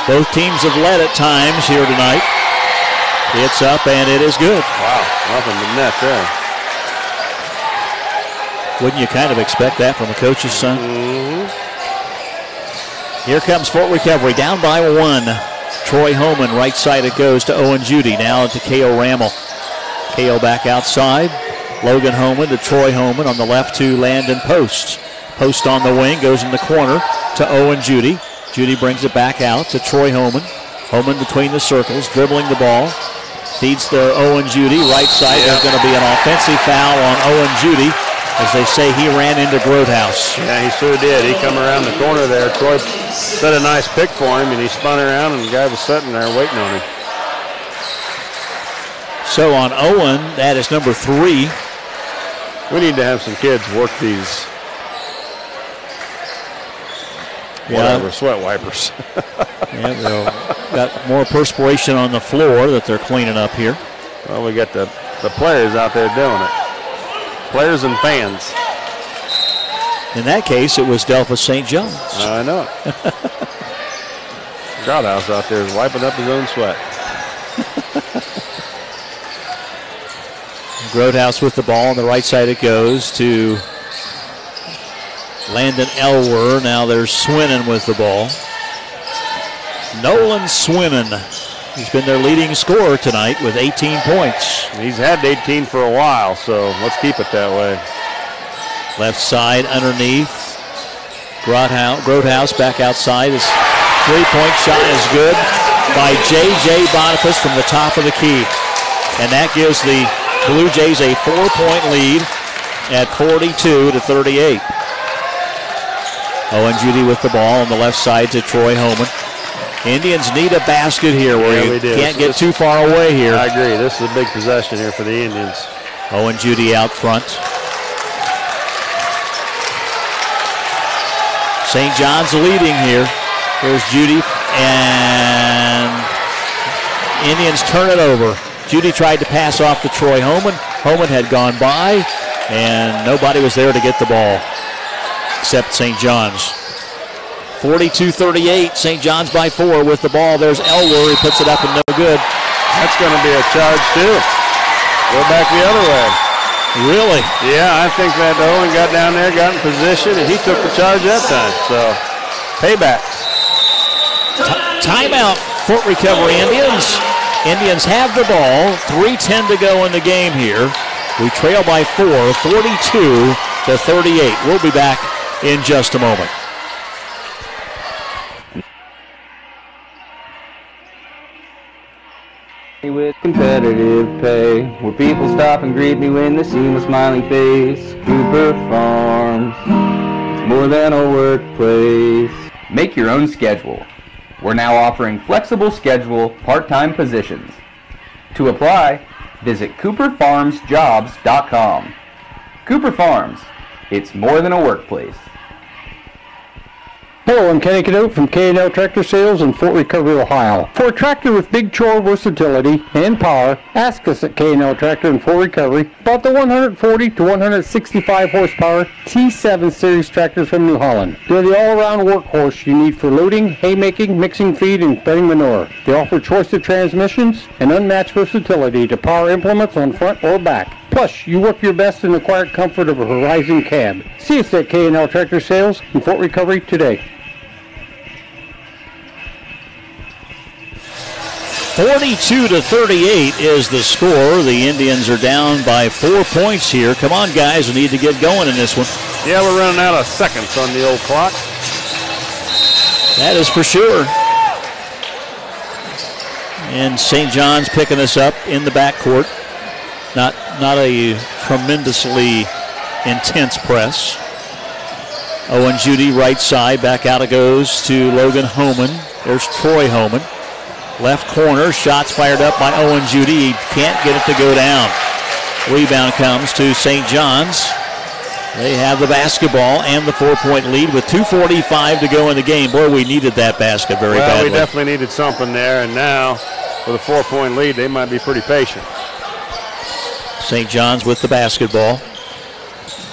Both teams have led at times here tonight. It's up and it is good. Wow, nothing but net there. Wouldn't you kind of expect that from a coach's son? Mm-hmm. Here comes Fort Recovery, down by 1. Troy Homan, right side it goes to Owen Judy. Now to K.O. Ramel. K.O. back outside. Logan Homan to Troy Homan. On the left to Landon Post. Post on the wing, goes in the corner to Owen Judy. Judy brings it back out to Troy Homan. Homan between the circles, dribbling the ball. Feeds to Owen Judy, right side. There's going to be an offensive foul on Owen Judy. As they say, he ran into Grotehouse. Yeah, he sure did. He come around the corner there. Troy set a nice pick for him, and he spun around, and the guy was sitting there waiting on him. So on Owen, that is number 3. We need to have some kids work these sweat wipers. Yeah, they've got more perspiration on the floor that they're cleaning up here. Well, we got the players out there doing it. Players and fans. In that case, it was Delphos St. John's. I know it. Grotehouse out there is wiping up his own sweat. Grotehouse with the ball on the right side it goes to Landon Elwer. Now there's Swinnen with the ball. Nolan Swinnen. He's been their leading scorer tonight with 18 points. He's had 18 for a while, so let's keep it that way. Left side underneath. Grotehouse back outside. His three-point shot is good by J.J. Boniface from the top of the key. And that gives the Blue Jays a 4-point lead at 42-38. Owen Judy with the ball on the left side to Troy Homan. Indians need a basket here where you can't get too far away here. I agree. This is a big possession here for the Indians. Owen Judy out front. St. John's leading here. Here's Judy, and Indians turn it over. Judy tried to pass off to Troy Homan. Homan had gone by, and nobody was there to get the ball except St. John's. 42-38, St. John's by 4 with the ball. There's Elwer. He puts it up and no good. That's going to be a charge, too. Go back the other way. Really? Yeah, I think that Owen got down there, got in position, and he took the charge that time. So, payback. Timeout, Fort Recovery Indians. Indians have the ball. 3:10 to go in the game here. We trail by 4, 42-38. We'll be back in just a moment. With competitive pay, where people stop and greet me when they see my smiling face. Cooper Farms, it's more than a workplace. Make your own schedule. We're now offering flexible schedule part-time positions. To apply, visit CooperFarmsJobs.com. Cooper Farms, it's more than a workplace. Hello, I'm Kenny Cadote from K&L Tractor Sales in Fort Recovery, Ohio. For a tractor with big chore versatility and power, ask us at K&L Tractor in Fort Recovery about the 140 to 165 horsepower T7 series tractors from New Holland. They're the all-around workhorse you need for loading, haymaking, mixing feed, and spreading manure. They offer choice of transmissions and unmatched versatility to power implements on front or back. Plus, you work your best in the quiet comfort of a Horizon cab. See us at K&L Tractor Sales in Fort Recovery today. 42-38 is the score. The Indians are down by 4 points here. Come on, guys, we need to get going in this one. Yeah, we're running out of seconds on the old clock. That is for sure. And St. John's picking us up in the backcourt. Not a tremendously intense press. Owen Judy, right side. Back out it goes to Logan Homan. There's Troy Homan. Left corner, shots fired up by Owen Judy. He can't get it to go down. Rebound comes to St. John's. They have the basketball and the 4-point lead with 2:45 to go in the game. Boy, we needed that basket very badly. We definitely needed something there, and now with a 4-point lead, they might be pretty patient. St. John's with the basketball.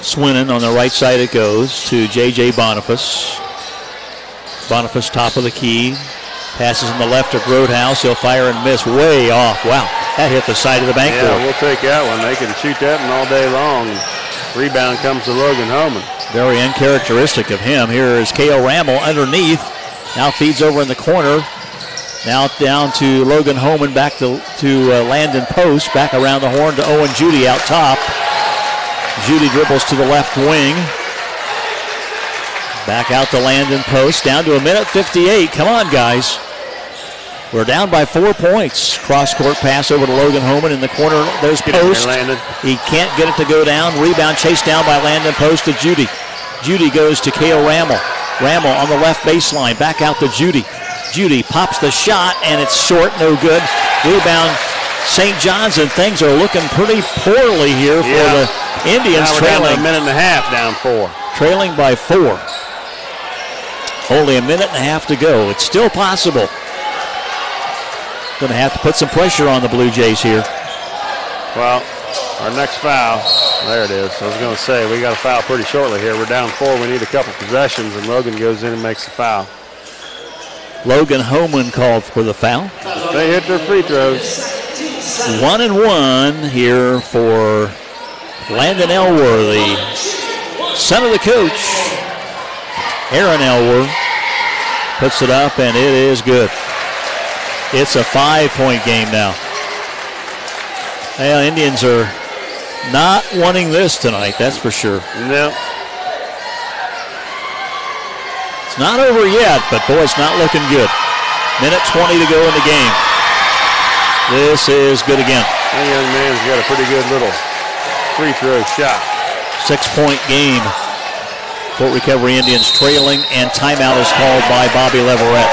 Swinnon on the right side it goes to J.J. Boniface. Boniface top of the key. Passes in the left of Roadhouse. He'll fire and miss way off. Wow, that hit the side of the bankboard. Yeah, we'll take that one. They can shoot that one all day long. Rebound comes to Logan Homan. Very uncharacteristic of him. Here is Cale Rammel underneath. Now feeds over in the corner. Now down to Logan Homan, back to Landon Post. Back around the horn to Owen Judy out top. Judy dribbles to the left wing. Back out to Landon Post. Down to 1:58. Come on, guys. We're down by 4 points. Cross-court pass over to Logan Homan in the corner. There's Post. He can't get it to go down. Rebound chased down by Landon Post to Judy. Judy goes to Cale Rammel. Rammel on the left baseline. Back out to Judy. Judy pops the shot, and it's short. No good. Rebound St. John's, and things are looking pretty poorly here for the Indians. Now we're trailing down a minute and a half, down 4. Trailing by 4. Only a minute and a half to go. It's still possible. Going to have to put some pressure on the Blue Jays here. Well, our next foul, there it is. I was going to say, we got a foul pretty shortly here. We're down 4. We need a couple possessions, and Logan goes in and makes the foul. Logan Homan called for the foul. They hit their free throws. 1-1 here for Landon Elworthy. Son of the coach, Aaron Elworth, puts it up, and it is good. It's a 5-point game now. Well, Indians are not wanting this tonight, that's for sure. No. It's not over yet, but boy, it's not looking good. Minute 20 to go in the game. This is good again. That young man's got a pretty good little free throw shot. 6-point game. Fort Recovery Indians trailing, and timeout is called by Bobby Leverett.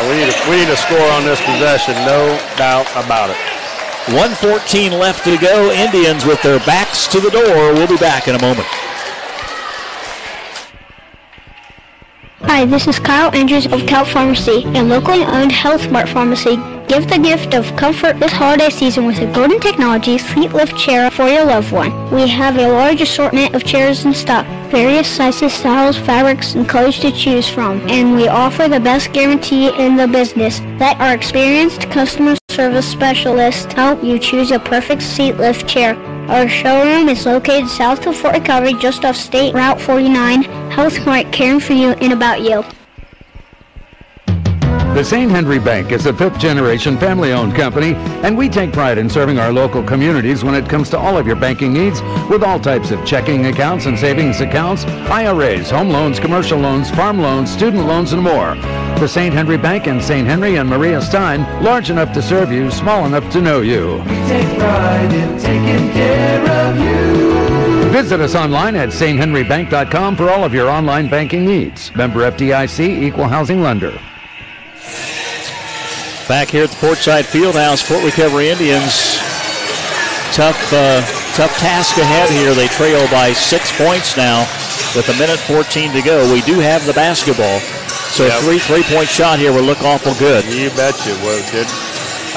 We need a score on this possession, no doubt about it. 1:14 left to go. Indians with their backs to the door. We'll be back in a moment. Hi, this is Kyle Andrews of Cal Pharmacy, a locally owned Health Smart pharmacy. Give the gift of comfort this holiday season with a Golden Technology seat lift chair for your loved one. We have a large assortment of chairs in stock, various sizes, styles, fabrics, and colors to choose from, and we offer the best guarantee in the business. Let our experienced customer service specialists help you choose a perfect seat lift chair. Our showroom is located south of Fort Recovery, just off State Route 49. Health Smart, caring for you and about you. The St. Henry Bank is a fifth-generation family-owned company, and we take pride in serving our local communities when it comes to all of your banking needs with all types of checking accounts and savings accounts, IRAs, home loans, commercial loans, farm loans, student loans, and more. The St. Henry Bank in St. Henry and Maria Stein, large enough to serve you, small enough to know you. We take pride in taking care of you. Visit us online at sthenrybank.com for all of your online banking needs. Member FDIC, Equal Housing Lender. Back here at the Portside Fieldhouse, Fort Recovery Indians, tough task ahead here. They trail by 6 points now with 1:14 to go. We do have the basketball, so Yep. three-point shot here will look awful good. You betcha. Well,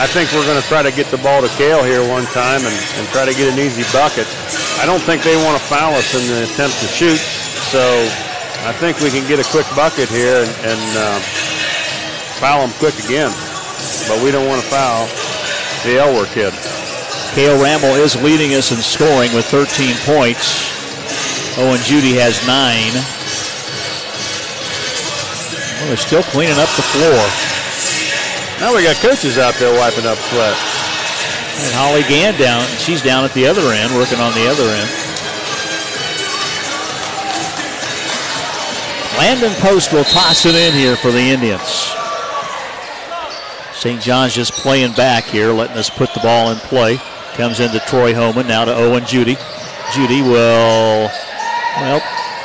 I think we're going to try to get the ball to Kale here one time and try to get an easy bucket. I don't think they want to foul us in the attempt to shoot, so I think we can get a quick bucket here and foul them quick again. But we don't want to foul the Elwer kid. Cale Ramble is leading us in scoring with 13 points. Owen Judy has 9. Well, they're still cleaning up the floor. Now we got coaches out there wiping up sweat. And Holly Gann down. She's down at the other end, working on the other end. Landon Post will toss it in here for the Indians. St. John's just playing back here, letting us put the ball in play. Comes into Troy Homan, now to Owen Judy. Judy will,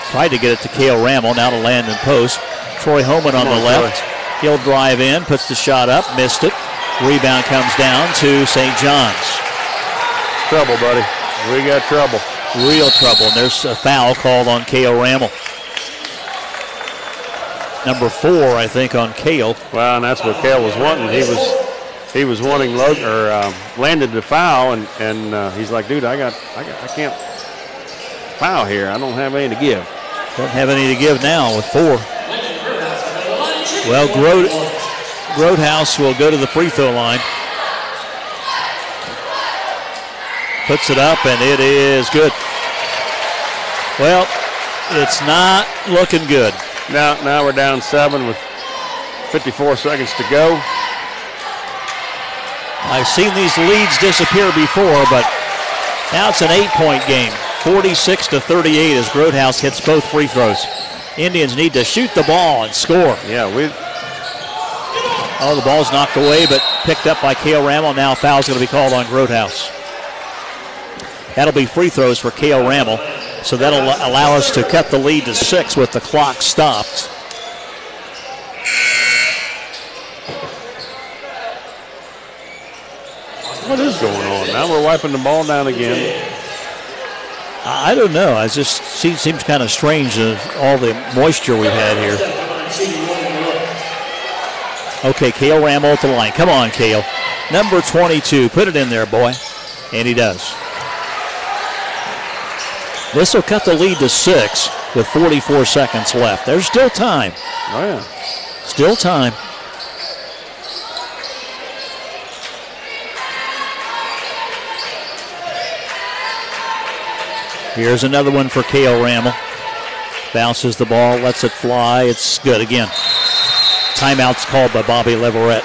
try to get it to Cale Ramble, now to Landon Post. Troy Homan on the left. He'll drive in, puts the shot up, missed it. Rebound comes down to St. John's. Trouble, buddy. We got trouble. Real trouble, and there's a foul called on Cale Ramble. Number 4, I think, on Cale. Well, and that's what Cale was wanting. He was wanting Landon to foul, and he's like, dude, I can't foul here. I don't have any to give. Don't have any to give now with 4. Well, Grodehouse will go to the free throw line. Puts it up, and it is good. Well, it's not looking good. Now we're down 7 with 54 seconds to go. I've seen these leads disappear before, but now it's an 8-point game. 46-38 as Grodehouse hits both free throws. Indians need to shoot the ball and score. Yeah, the ball's knocked away, but picked up by Cale Ramble. Now a foul's going to be called on Grodehouse. That'll be free throws for Cale Ramble. So that'll allow us to cut the lead to 6 with the clock stopped. What is going on? Now we're wiping the ball down again. I don't know. It just seems kind of strange, all the moisture we've had here. Okay, Cale Ramble at the line. Come on, Cale. Number 22. Put it in there, boy. And he does. This will cut the lead to 6 with 44 seconds left. There's still time. Oh, yeah. Still time. Here's another one for Cale Ramble. Bounces the ball, lets it fly. It's good again. Timeout's called by Bobby Leverett.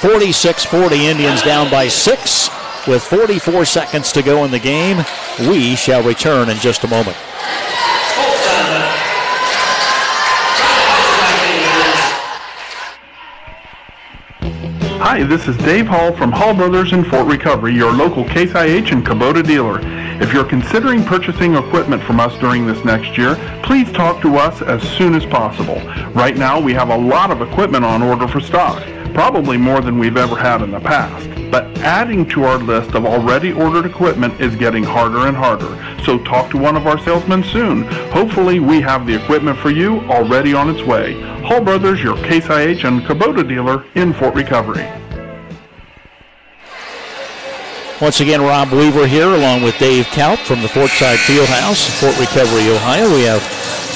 46-40, Indians down by 6. With 44 seconds to go in the game, we shall return in just a moment. Hi, this is Dave Hall from Hall Brothers in Fort Recovery, your local Case IH and Kubota dealer. If you're considering purchasing equipment from us during this next year, please talk to us as soon as possible. Right now, we have a lot of equipment on order for stock, probably more than we've ever had in the past. but adding to our list of already ordered equipment is getting harder and harder. So talk to one of our salesmen soon. Hopefully we have the equipment for you already on its way. Hall Brothers, your Case IH and Kubota dealer in Fort Recovery. Once again, Rob Weaver here along with Dave Kaup from the Fortside Fieldhouse, Fort Recovery, Ohio. We have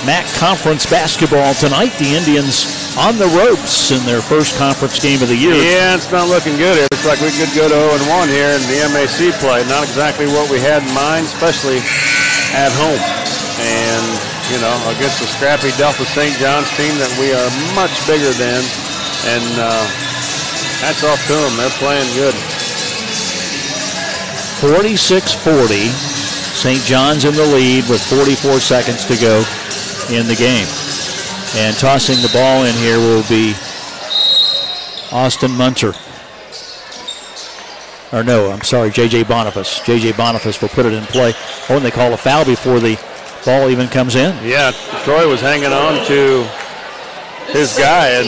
MAC Conference basketball tonight. The Indians on the ropes in their first conference game of the year. Yeah, it's not looking good here. Looks like we could go to 0-1 here in the MAC play. Not exactly what we had in mind, especially at home. And, you know, against the scrappy Delta St. John's team that we are much bigger than. And hats off to them. They're playing good. 46-40. St. John's in the lead with 44 seconds to go in the game. And tossing the ball in here will be Austin Munter. Or no, I'm sorry, J.J. Boniface. J.J. Boniface will put it in play. Oh, and they call a foul before the ball even comes in. Yeah, Troy was hanging on to his guy and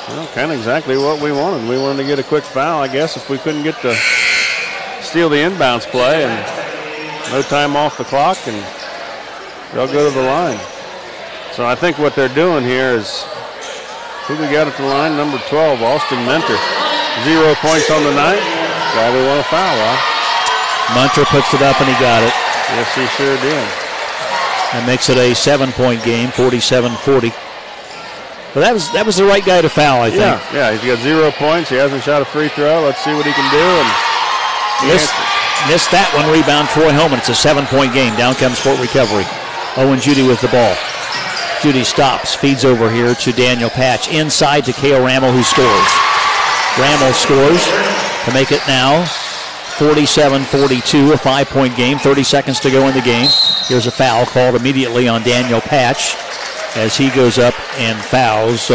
well, kind of exactly what we wanted. We wanted to get a quick foul, I guess, if we couldn't get to steal the inbounds play, and no time off the clock, and they'll go to the line. So I think what they're doing here is, who we got at the line? Number 12, Austin Munter. 0 points on the night. Why we want a foul, Rob? Munter puts it up, and he got it. Yes, he sure did. That makes it a 7-point game, 47-40. But that was the right guy to foul, I think. Yeah, he's got 0 points. He hasn't shot a free throw. Let's see what he can do. And missed that one. Rebound, Troy Holman. It's a 7-point game. Down comes Fort Recovery. Owen Judy with the ball. Judy stops, feeds over here to Daniel Patch. Inside to Cale Rammel, who scores. Rammel scores to make it now 47-42, a 5-point game. 30 seconds to go in the game. Here's a foul called immediately on Daniel Patch as he goes up and fouls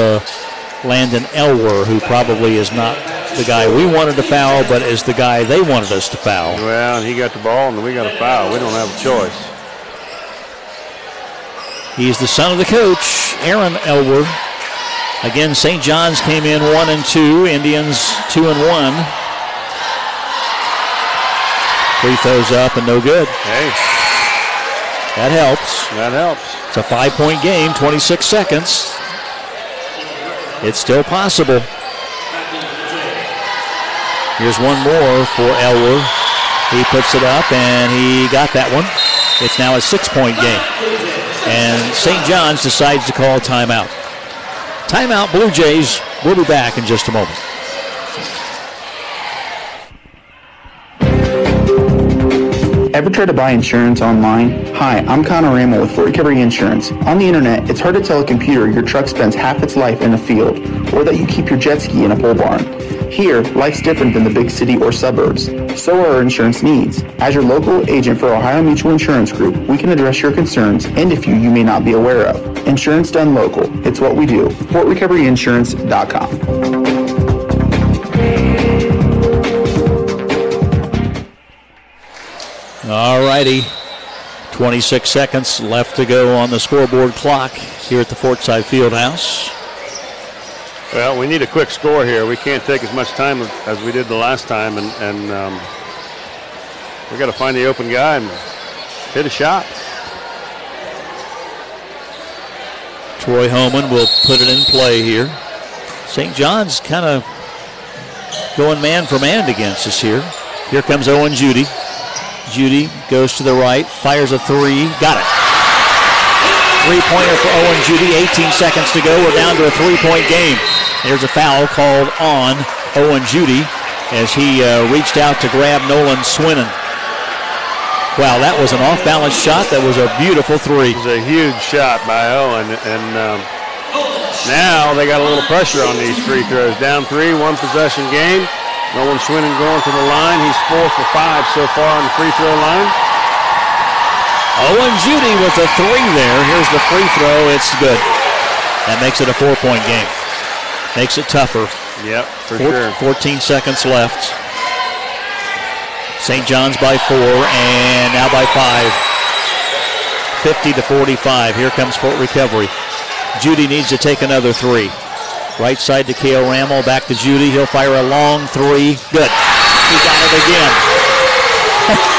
Landon Elwer, who probably is not the guy we wanted to foul, but is the guy they wanted us to foul. Well, he got the ball, and we got a foul. We don't have a choice. He's the son of the coach, Aaron Elwer. Again, St. John's came in 1-2. Indians 2-1. Free throws up and no good. Hey. That helps. That helps. It's a 5-point game, 26 seconds. It's still possible. Here's one more for Elwer. He puts it up, and he got that one. It's now a 6-point game. And St. John's decides to call a timeout. Timeout, Blue Jays. We'll be back in just a moment. Ever try to buy insurance online? Hi, I'm Connor Rammel with Fort Recovery Insurance. On the internet, it's hard to tell a computer your truck spends half its life in the field, or that you keep your jet ski in a pole barn. Here, life's different than the big city or suburbs. So are our insurance needs. As your local agent for Ohio Mutual Insurance Group, we can address your concerns and a few you may not be aware of. Insurance done local. It's what we do. FortRecoveryInsurance.com. All righty. 26 seconds left to go on the scoreboard clock here at the Fortside Fieldhouse. Well, we need a quick score here. We can't take as much time as we did the last time, and we got to find the open guy and hit a shot. Troy Holman will put it in play here. St. John's kind of going man for man against us here. Here comes Owen Judy. Judy goes to the right, fires a three, got it. Three-pointer for Owen Judy, 18 seconds to go. We're down to a 3-point game. There's a foul called on Owen Judy as he reached out to grab Nolan Swinnen. Wow, that was an off-balance shot. That was a beautiful three. It was a huge shot by Owen, and now they got a little pressure on these free throws. Down 3, 1-possession game. Nolan Swinnen going to the line. He's 4 for 5 so far on the free throw line. Owen Judy with a three there. Here's the free throw. It's good. That makes it a 4-point game. Makes it tougher. Yep, for sure. 14 seconds left. St. John's by 4 and now by 5. 50-45. Here comes Fort Recovery. Judy needs to take another three. Right side to Kale Rammel, back to Judy. He'll fire a long three. Good. He got it again.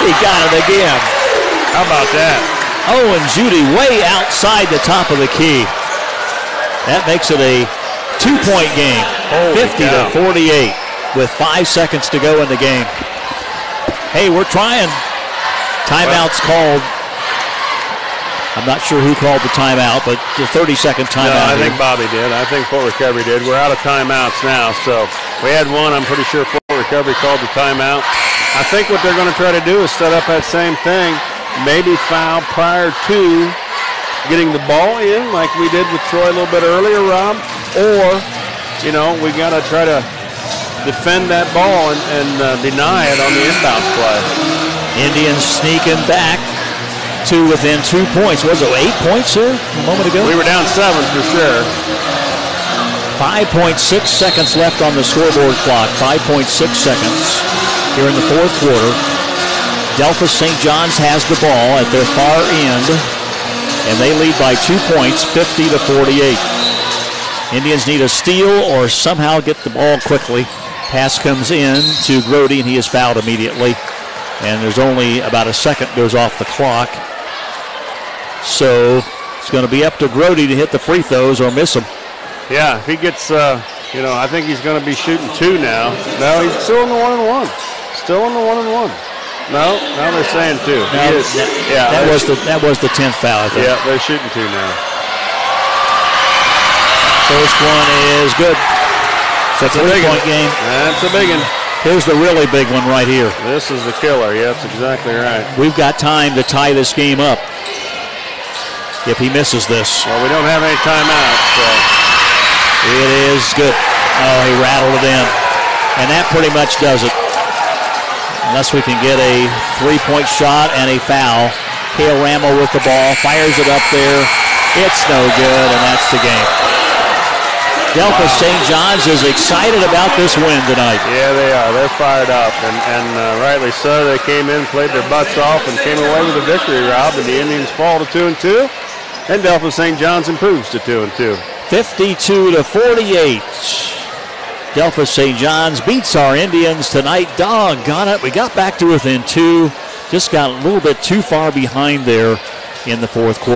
He got it again. How about that? Oh, and Judy way outside the top of the key. That makes it a 2-point game. 50-48 with 5 seconds to go in the game. Hey, we're trying. Timeout's called. I'm not sure who called the timeout, but the 30-second timeout. No, I think Bobby did. I think Fort Recovery did. We're out of timeouts now, so we had one. I'm pretty sure Fort Recovery called the timeout. I think what they're going to try to do is set up that same thing, maybe foul prior to getting the ball in like we did with Troy a little bit earlier, Rob, or, we got to try to defend that ball and deny it on the inbound play. Indians sneaking back to within 2 points. Was it 8 points here a moment ago? We were down 7 for sure. 5.6 seconds left on the scoreboard clock. 5.6 seconds here in the fourth quarter. Delphos St. John's has the ball at their far end, and they lead by 2 points, 50-48. Indians need a steal or somehow get the ball quickly. Pass comes in to Grody, and he is fouled immediately. And there's only about a second goes off the clock. So it's going to be up to Grody to hit the free throws or miss them. Yeah, if he gets, I think he's going to be shooting 2 now. No, he's still in the 1-and-1. Still in the 1-and-1. No, now they're saying 2. That was the 10th foul, I think. Yeah, they're shooting 2 now. First one is good. It's a 3-point game. That's a big one. Here's the really big one right here. This is the killer. Yeah, that's exactly right. We've got time to tie this game up if he misses this. Well, we don't have any timeouts, so. It is good. Oh, he rattled it in. And that pretty much does it. Unless we can get a 3-point shot and a foul. Kale Rammel with the ball, fires it up there. It's no good, and that's the game. Delphos St. John's is excited about this win tonight. Yeah, they are. They're fired up, and rightly so. They came in, played their butts off, and came away with a victory, Rob. And the Indians fall to 2-2, and Delphos St. John's improves to 2-2. 52-48. Delphos St. John's beats our Indians tonight. Doggone it. We got back to within 2. Just got a little bit too far behind there in the fourth quarter.